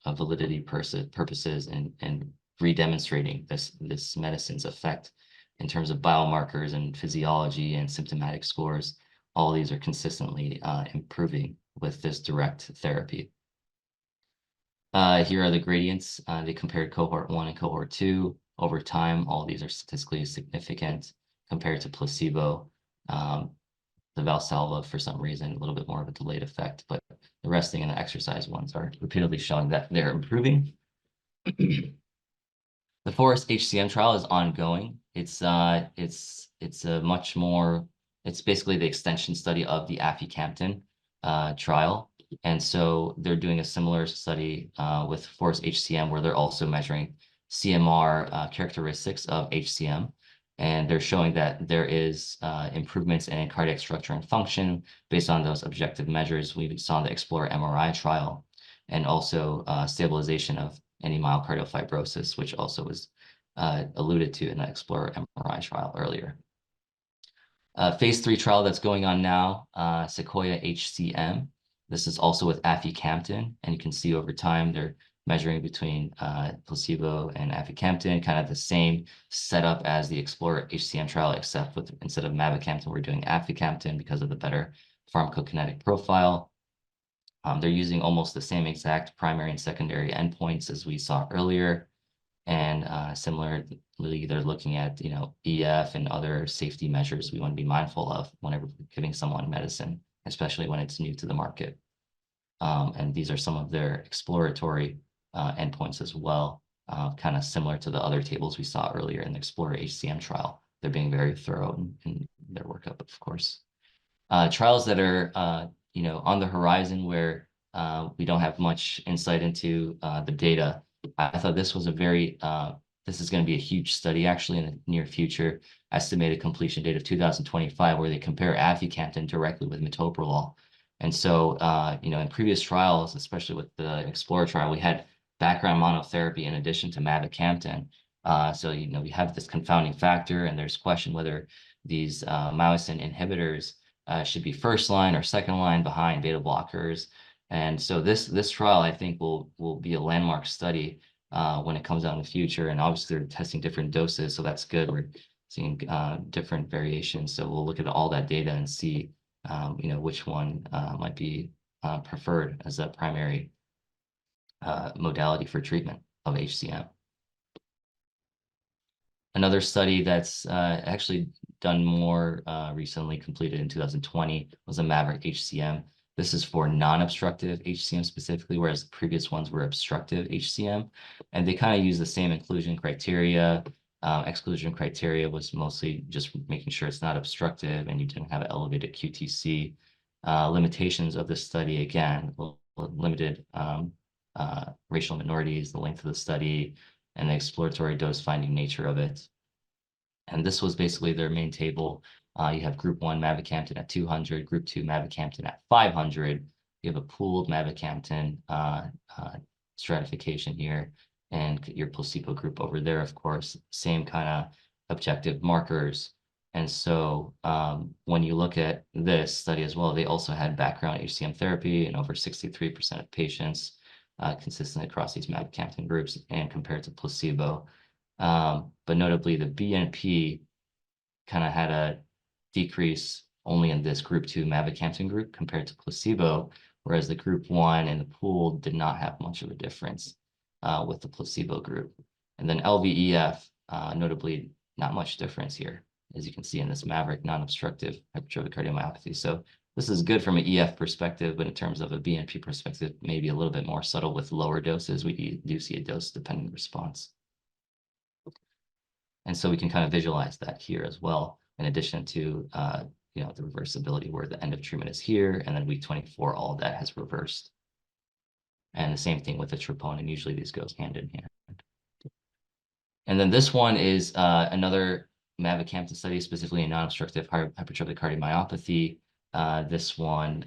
validity purposes and redemonstrating this medicine's effect in terms of biomarkers and physiology and symptomatic scores. All these are consistently improving with this direct therapy. Here are the gradients. They compared cohort 1 and cohort 2. Over time, all these are statistically significant compared to placebo. The Valsalva, for some reason, a little bit more of a delayed effect, but the resting and the exercise ones are repeatedly showing that they're improving. The Forest HCM trial is ongoing. It's a much more, it's basically the extension study of the aficamten trial. And so they're doing a similar study with Forest HCM, where they're also measuring CMR characteristics of HCM. And they're showing that there is improvements in cardiac structure and function based on those objective measures we saw in the Explorer MRI trial, and also stabilization of any myocardial fibrosis, which also was alluded to in the Explorer MRI trial earlier. Phase 3 trial that's going on now, Sequoia HCM. This is also with aficamten, and you can see over time they're measuring between placebo and aficamten, kind of the same setup as the Explorer HCM trial, except with instead of mavacamten, we're doing aficamten because of the better pharmacokinetic profile. They're using almost the same exact primary and secondary endpoints as we saw earlier. And similarly, they're looking at, EF and other safety measures we want to be mindful of whenever giving someone medicine, especially when it's new to the market. And these are some of their exploratory endpoints as well, kind of similar to the other tables we saw earlier in the Explorer HCM trial. They're being very thorough in their workup, of course. Trials that are, on the horizon where we don't have much insight into the data. I thought this was this is going to be a huge study actually in the near future. Estimated completion date of 2025, where they compare aficamten directly with metoprolol. And so, in previous trials, especially with the Explorer trial, we had background monotherapy in addition to mavacamten. So, we have this confounding factor, and there's question whether these myosin inhibitors should be first line or second line behind beta blockers. And so this trial, I think, will be a landmark study when it comes out in the future. And obviously they're testing different doses, so that's good. We're seeing different variations. So we'll look at all that data and see, which one might be preferred as a primary modality for treatment of HCM. Another study that's actually done more recently, completed in 2020, was a Maverick HCM. This is for non-obstructive HCM specifically, whereas the previous ones were obstructive HCM. And they kind of use the same inclusion criteria. Exclusion criteria was mostly just making sure it's not obstructive and you didn't have elevated QTC. Limitations of this study, again, limited racial minorities, the length of the study, and the exploratory dose finding nature of it. And this was basically their main table. You have group 1 mavacamten at 200, group 2 mavacamten at 500. You have a pooled mavacamten stratification here, and your placebo group over there, of course, same kind of objective markers. And so when you look at this study as well, they also had background HCM therapy in over 63% of patients, consistent across these mavacamten groups and compared to placebo. But notably, the BNP kind of had a decrease only in this group 2 mavacamten group compared to placebo, whereas the group 1 and the pool did not have much of a difference with the placebo group. And then LVEF, notably, not much difference here, as you can see in this Maverick non-obstructive hypertrophic cardiomyopathy. So this is good from an EF perspective, but in terms of a BNP perspective, maybe a little bit more subtle with lower doses. We do see a dose-dependent response. And so we can kind of visualize that here as well, in addition to the reversibility where the end of treatment is here, and then week 24, all of that has reversed. And the same thing with the troponin. Usually these go hand in hand. And then this one is another mavacamten study, specifically in non-obstructive hypertrophic cardiomyopathy. This one,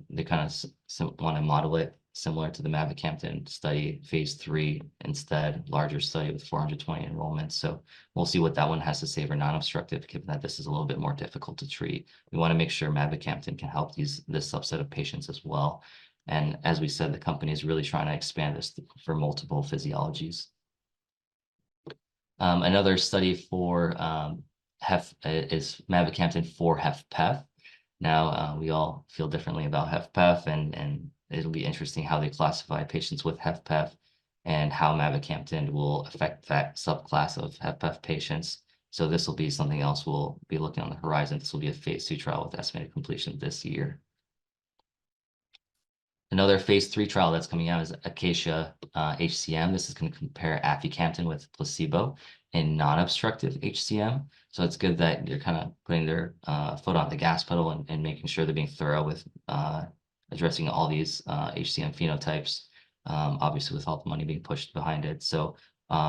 they kind of want to model it similar to the mavacamten study, phase 3 instead, larger study with 420 enrollments. So we'll see what that one has to say for non-obstructive, given that this is a little bit more difficult to treat. We want to make sure mavacamten can help this subset of patients as well. And as we said, the company is really trying to expand this for multiple physiologies. Another study for HEF is mavacamten for HFpEF. Now, we all feel differently about HFpEF, and it'll be interesting how they classify patients with HFpEF and how mavacamten will affect that subclass of HFpEF patients. So this will be something else we'll be looking on the horizon. This will be a phase 2 trial with estimated completion this year. Another phase 3 trial that's coming out is Acacia HCM. This is going to compare aficamten with placebo in non-obstructive HCM. So it's good that they're kind of putting their foot on the gas pedal and making sure they're being thorough with addressing all these HCM phenotypes, obviously with all the money being pushed behind it. So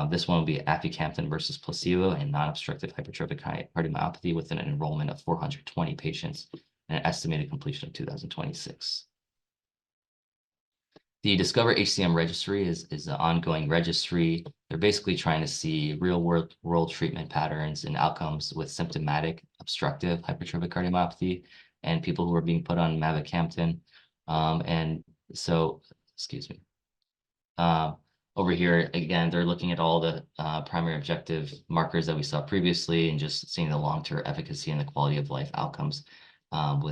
this one will be aficamten versus placebo in non-obstructive hypertrophic cardiomyopathy with an enrollment of 420 patients and an estimated completion of 2026. The Discover HCM registry is an ongoing registry. They're basically trying to see real world treatment patterns and outcomes with symptomatic obstructive hypertrophic cardiomyopathy and people who are being put on mavacamten. And so, excuse me. Over here, again, they're looking at all the primary objective markers that we saw previously and just seeing the long-term efficacy and the quality of life outcomes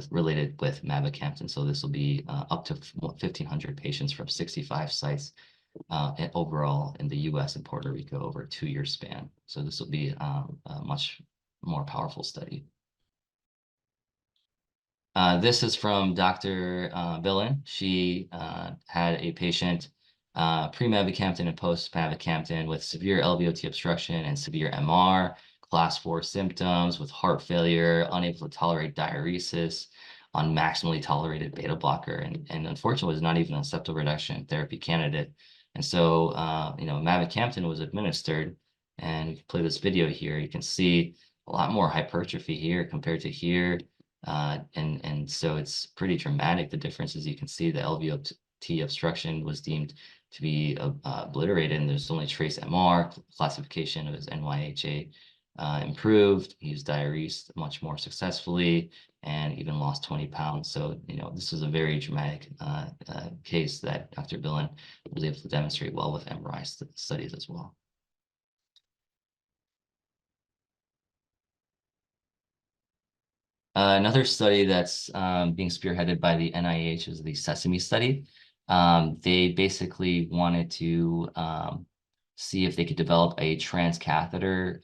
related with mavacamten. So this will be up to 1,500 patients from 65 sites overall in the US and Puerto Rico over a 2-year span. So this will be a much more powerful study. This is from Dr. Billen. She had a patient pre-mavacamten and post-mavacamten with severe LVOT obstruction and severe MR, class 4 symptoms with heart failure, unable to tolerate diuresis, on maximally tolerated beta blocker, and unfortunately was not even a septal reduction therapy candidate. And so, mavacamten was administered, and you can play this video here. You can see a lot more hypertrophy here compared to here. And so it's pretty dramatic, the differences. You can see the LVOT obstruction was deemed to be obliterated, and there's only trace MR classification of as NYHA improved. He used diuresed much more successfully and even lost 20 pounds. So, this was a very dramatic case that Dr. Billen was able to demonstrate well with MRI studies as well. Another study that's being spearheaded by the NIH is the SESAME study. They basically wanted to see if they could develop a transcatheter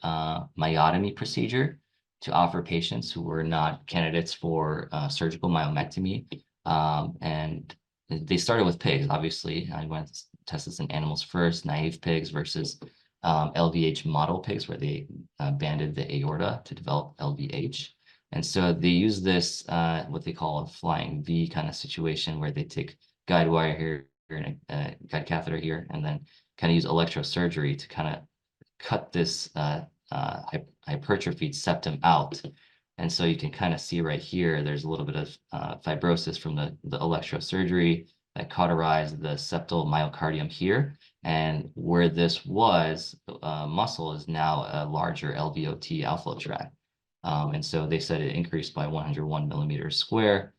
myotomy procedure to offer patients who were not candidates for surgical myomectomy. And they started with pigs, obviously. I went to test this in animals first, naive pigs versus LVH model pigs, where they banded the aorta to develop LVH. And so they use this, what they call a flying V kind of situation, where they take guide wire here and a guide catheter here, and then kind of use electrosurgery to kind of cut this hypertrophied septum out. And so you can kind of see right here, there's a little bit of fibrosis from the electrosurgery that cauterized the septal myocardium here. And where this was muscle is now a larger LVOT outflow tract. And so they said it increased by 101 millimeters square.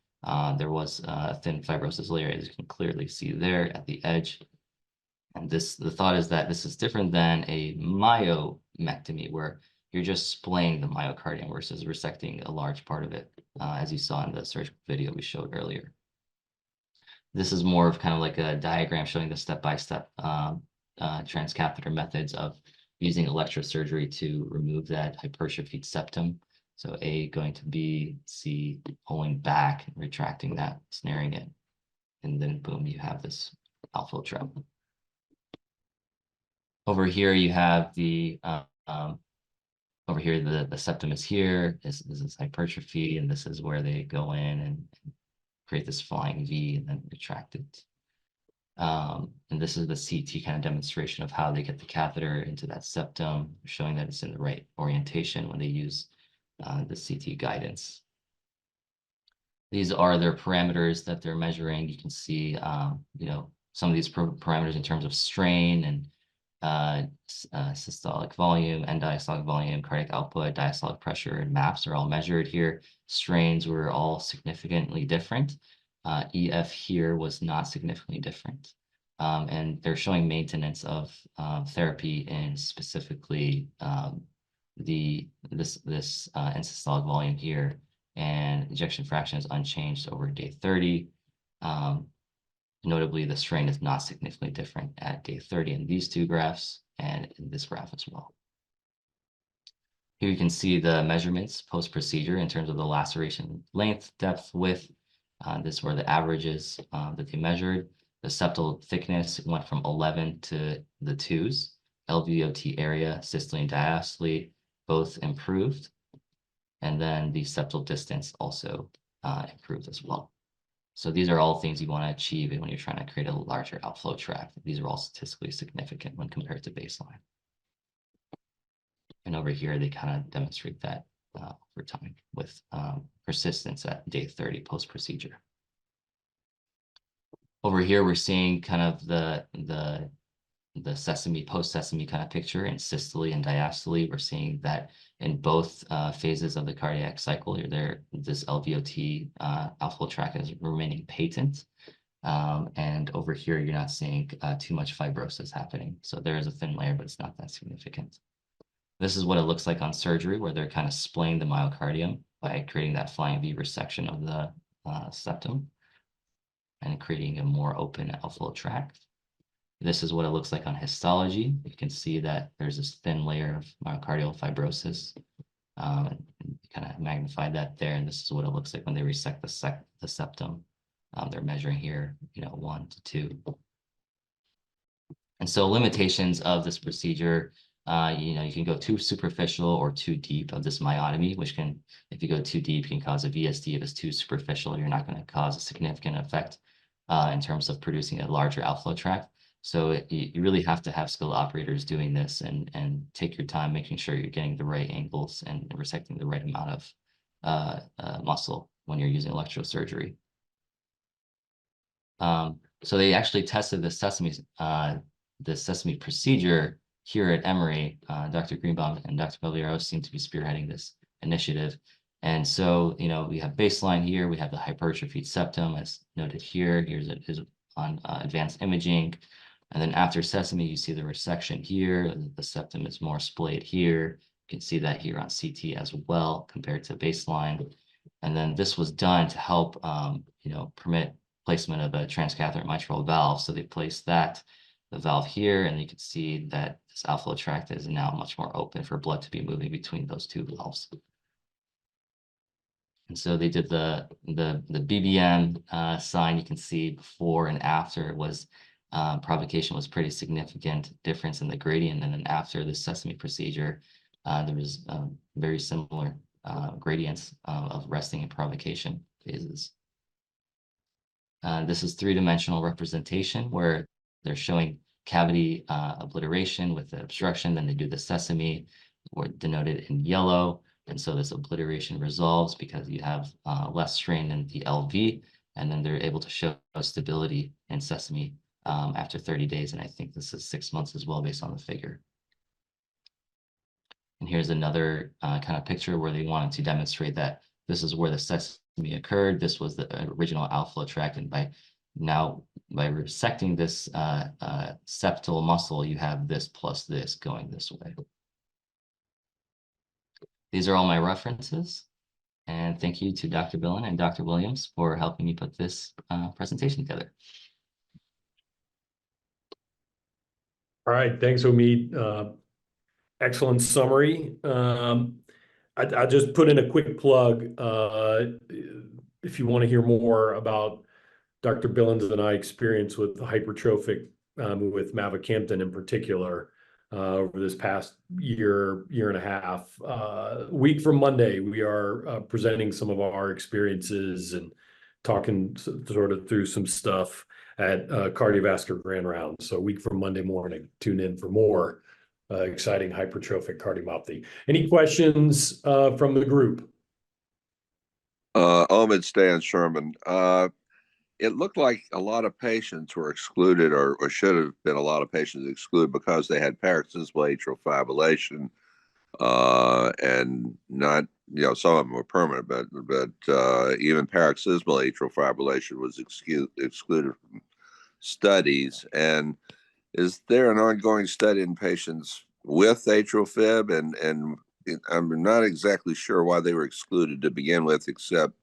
There was a thin fibrosis layer, as you can clearly see there at the edge. And the thought is that this is different than a myomectomy, where you're just splaying the myocardium versus resecting a large part of it, as you saw in the surgical video we showed earlier. This is more of kind of like a diagram showing the step-by-step transcatheter methods of using electrosurgery to remove that hypertrophied septum. So A going to B, C pulling back, retracting that, snaring it, and then boom, you have this outflow trap. Over here you have the over here the septum is here. This is hypertrophy, and this is where they go in and create this flying V and then retract it. And this is the CT kind of demonstration of how they get the catheter into that septum, showing that it's in the right orientation when they use the CT guidance. These are their parameters that they're measuring. You can see, some of these parameters in terms of strain and systolic volume, end diastolic volume, cardiac output, diastolic pressure, and MAPS are all measured here. Strains were all significantly different. EF here was not significantly different. And they're showing maintenance of therapy in specifically this end systolic volume here, and ejection fraction is unchanged over day 30. Notably, the strain is not significantly different at day 30 in these two graphs and in this graph as well. Here you can see the measurements post-procedure in terms of the laceration length, depth, width. This were the averages that they measured. The septal thickness went from 11 to the 2s. LVOT area, systole and diastole, both improved. And then the septal distance also improved as well. So these are all things you want to achieve when you're trying to create a larger outflow tract. These are all statistically significant when compared to baseline. And over here, they kind of demonstrate that over time with persistence at day 30 post-procedure. Over here, we're seeing kind of the sesame, post-sesame kind of picture in systole and diastole. We're seeing that in both phases of the cardiac cycle, this LVOT outflow tract is remaining patent. And over here, you're not seeing too much fibrosis happening. So there is a thin layer, but it's not that significant. This is what it looks like on surgery, where they're kind of splaying the myocardium by creating that flying V resection of the septum and creating a more open outflow tract. This is what it looks like on histology. You can see that there's this thin layer of myocardial fibrosis. And kind of magnified that there. And this is what it looks like when they resect the septum. They're measuring here, 1 to 2. And so limitations of this procedure, you can go too superficial or too deep of this myotomy, which can, if you go too deep, can cause a VSD. If it's too superficial, you're not going to cause a significant effect in terms of producing a larger outflow tract. So you really have to have skilled operators doing this and take your time, making sure you're getting the right angles and resecting the right amount of muscle when you're using electrosurgery. So they actually tested the sesame procedure here at Emory, Dr. Greenbaum and Dr. Belliaro seem to be spearheading this initiative. And so, we have baseline here, we have the hypertrophied septum as noted here. Here's it is on advanced imaging. And then after sesame, you see the resection here. The septum is more splayed here. You can see that here on CT as well compared to baseline. And then this was done to help, permit placement of a transcatheter mitral valve. So they placed the valve here, and you can see that this outflow tract is now much more open for blood to be moving between those two valves. And so they did the BBM sign. You can see before and after was provocation was pretty significant difference in the gradient, and then after the sesame procedure, there was very similar gradients of resting and provocation phases. This is three-dimensional representation where they're showing cavity obliteration with the obstruction. Then they do the sesame, or denoted in yellow. And so this obliteration resolves because you have less strain in the LV, and then they're able to show stability in sesame after 30 days. And I think this is 6 months as well, based on the figure. And here's another kind of picture where they wanted to demonstrate that this is where the sesame occurred. This was the original outflow tract. And by resecting this septal muscle, you have this plus this going this way. These are all my references. And thank you to Dr. Billen and Dr. Williams for helping me put this presentation together. All right, thanks, Omid. Excellent summary. I just put in a quick plug. If you want to hear more about Dr. Billings and I experience with hypertrophic, with mavacamten in particular, over this past year and a half. Week from Monday, we are presenting some of our experiences and talking sort of through some stuff at Cardiovascular Grand Round. So a week from Monday morning, tune in for more exciting hypertrophic cardiomyopathy. Any questions from the group? Omid Stan Sherman. It looked like a lot of patients were excluded, or should have been a lot of patients excluded because they had paroxysmal atrial fibrillation, and not, some of them were permanent, but even paroxysmal atrial fibrillation was excluded from studies. And is there an ongoing study in patients with atrial fib? And I'm not exactly sure why they were excluded to begin with, except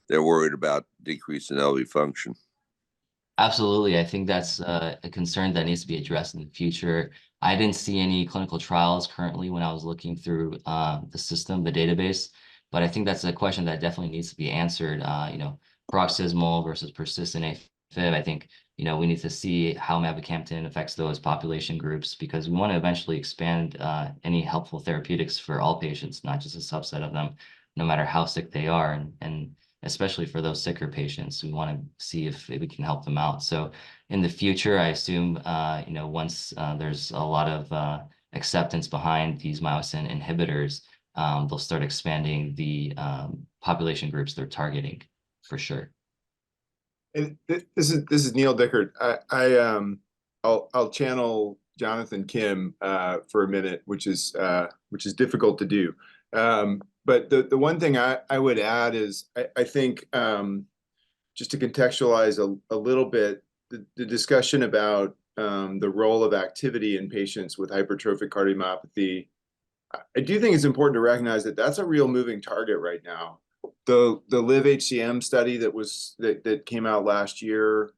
they're worried about decrease in LV function. Absolutely. I think that's a concern that needs to be addressed in the future. I didn't see any clinical trials currently when I was looking through the system, the database, but I think that's a question that definitely needs to be answered. Paroxysmal versus persistent AFib. I think, we need to see how mavacamten affects those population groups, because we want to eventually expand any helpful therapeutics for all patients, not just a subset of them, no matter how sick they are. And especially for those sicker patients, we want to see if we can help them out. So in the future, I assume, once there's a lot of acceptance behind these myosin inhibitors, they'll start expanding the population groups they're targeting, for sure. And this is Neil Dickert. I'll channel Jonathan Kim for a minute, which is difficult to do. But the one thing I would add is I think, just to contextualize a little bit, the discussion about the role of activity in patients with hypertrophic cardiomyopathy, I do think it's important to recognize that that's a real moving target right now. The LIVE-HCM study that came out last year,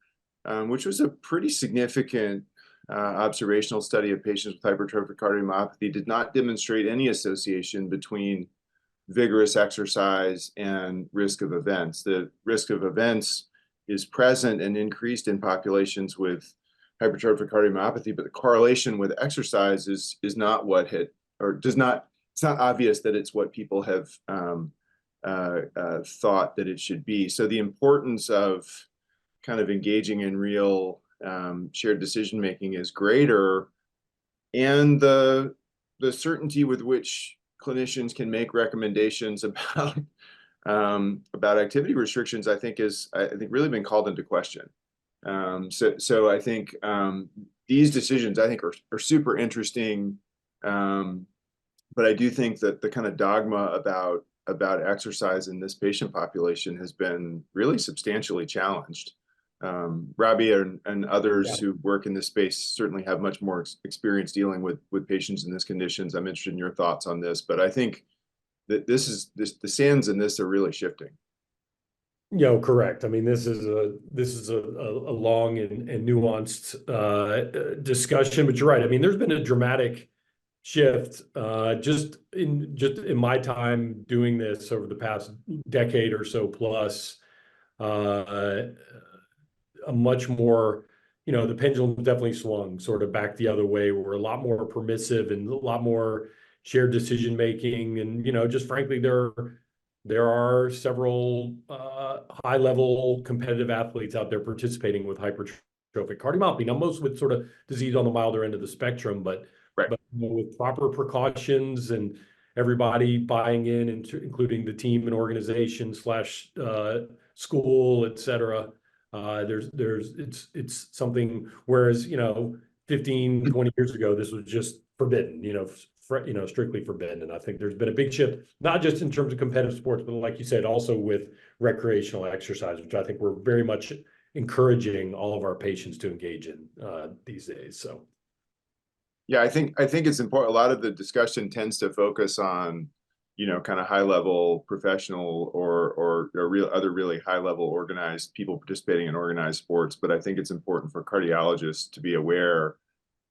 which was a pretty significant observational study of patients with hypertrophic cardiomyopathy, did not demonstrate any association between vigorous exercise and risk of events. The risk of events is present and increased in populations with hypertrophic cardiomyopathy, but the correlation with exercise is not what it's not obvious that it's what people have thought that it should be. So the importance of kind of engaging in real shared decision-making is greater, and the certainty with which clinicians can make recommendations about activity restrictions, I think really been called into question. So I think these decisions I think are super interesting. But I do think that the kind of dogma about exercise in this patient population has been really substantially challenged. Robbie and others who work in this space certainly have much more experience dealing with patients in this conditions. I'm interested in your thoughts on this, but I think that the sands in this are really shifting. Correct. I mean, this is a long and nuanced discussion, but you're right. I mean, there's been a dramatic shift just in my time doing this over the past decade or so plus. A much more, the pendulum definitely swung sort of back the other way. We're a lot more permissive and a lot more shared decision making, and just frankly, there are several high level competitive athletes out there participating with hypertrophic cardiomyopathy. Now, most with sort of disease on the milder end of the spectrum, but with proper precautions and everybody buying in, including the team and organization / school, et cetera. It's something, whereas 15, 20 years ago this was just forbidden, strictly forbidden. And I think there's been a big shift, not just in terms of competitive sports, but like you said, also with recreational exercise, which I think we're very much encouraging all of our patients to engage in these days. So yeah, I think it's important. A lot of the discussion tends to focus on kind of high level professional or other really high level organized people participating in organized sports. But I think it's important for cardiologists to be aware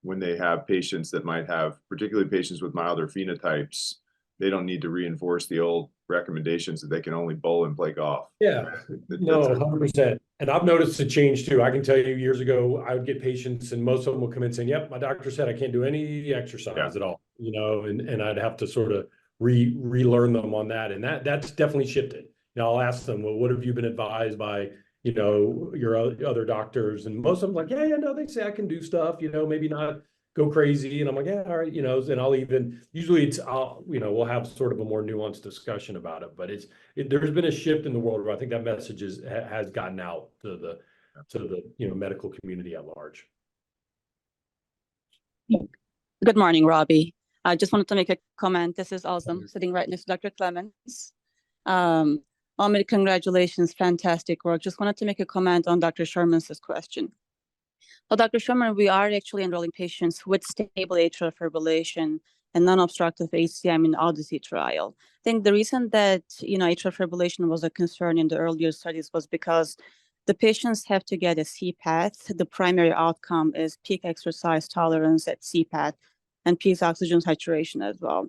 when they have patients that might have, particularly patients with milder phenotypes, they don't need to reinforce the old recommendations that they can only bowl and play golf. Yeah, no, 100%. And I've noticed a change too. I can tell you years ago, I would get patients and most of them would come in saying, yep, my doctor said I can't do any exercise at all, and I'd have to sort of relearn them on that. And that's definitely shifted. I'll ask them, well, what have you been advised by, your other doctors? And most of them like, yeah, no, they say I can do stuff, maybe not go crazy. And I'm like, yeah, all right, and I'll even, usually we'll have sort of a more nuanced discussion about it, but there's been a shift in the world where I think that message has gotten out to the medical community at large. Good morning, Robbie. I just wanted to make a comment. This is awesome, sitting right next to Dr. Clemens. Omid, congratulations, fantastic work. Just wanted to make a comment on Dr. Sherman's question. Well, Dr. Sherman, we are actually enrolling patients with stable atrial fibrillation and non-obstructive HCM in Odyssey trial. I think the reason that atrial fibrillation was a concern in the earlier studies was because the patients have to get a CPAT. The primary outcome is peak exercise tolerance at CPAT and peak oxygen saturation as well.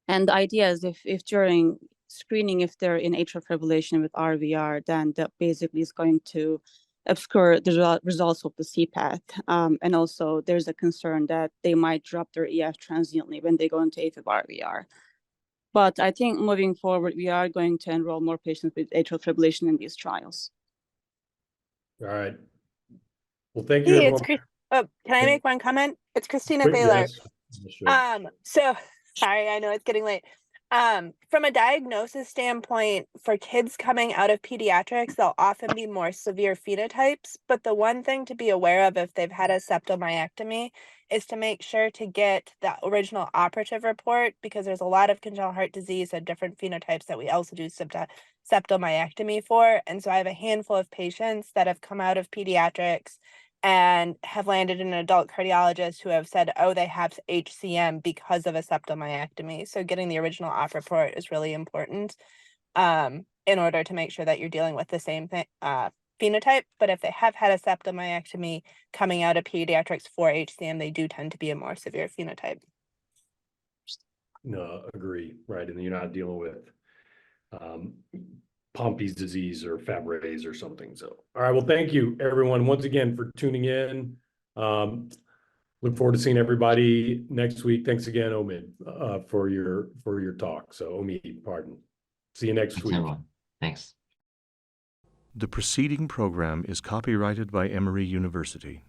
And the idea is if during screening, if they're in atrial fibrillation with RVR, then that basically is going to obscure the results of the CPAT. And also there's a concern that they might drop their EF transiently when they go into AFib RVR. But I think moving forward, we are going to enroll more patients with atrial fibrillation in these trials. All right. Well, thank you, Hey, everyone. can I make one comment? It's Christina Baylor. Yes. So sorry, I know it's getting late. From a diagnosis standpoint, for kids coming out of pediatrics, they'll often be more severe phenotypes. But the one thing to be aware of if they've had a septomyectomy is to make sure to get the original operative report, because there's a lot of congenital heart disease and different phenotypes that we also do septomyectomy for. And so I have a handful of patients that have come out of pediatrics and have landed in an adult cardiologist who have said, oh, they have HCM because of a septomyectomy. So getting the original op report is really important in order to make sure that you're dealing with the same thing, phenotype. But if they have had a septomyectomy coming out of pediatrics for HCM, they do tend to be a more severe phenotype. No, agree. Right. And you're not dealing with Pompey's disease or Fabry's or something. So, all right. Well, thank you everyone once again for tuning in. Look forward to seeing everybody next week. Thanks again, Omid, for your talk. So Omid, pardon. See you next week. Everyone. Thanks. The preceding program is copyrighted by Emory University.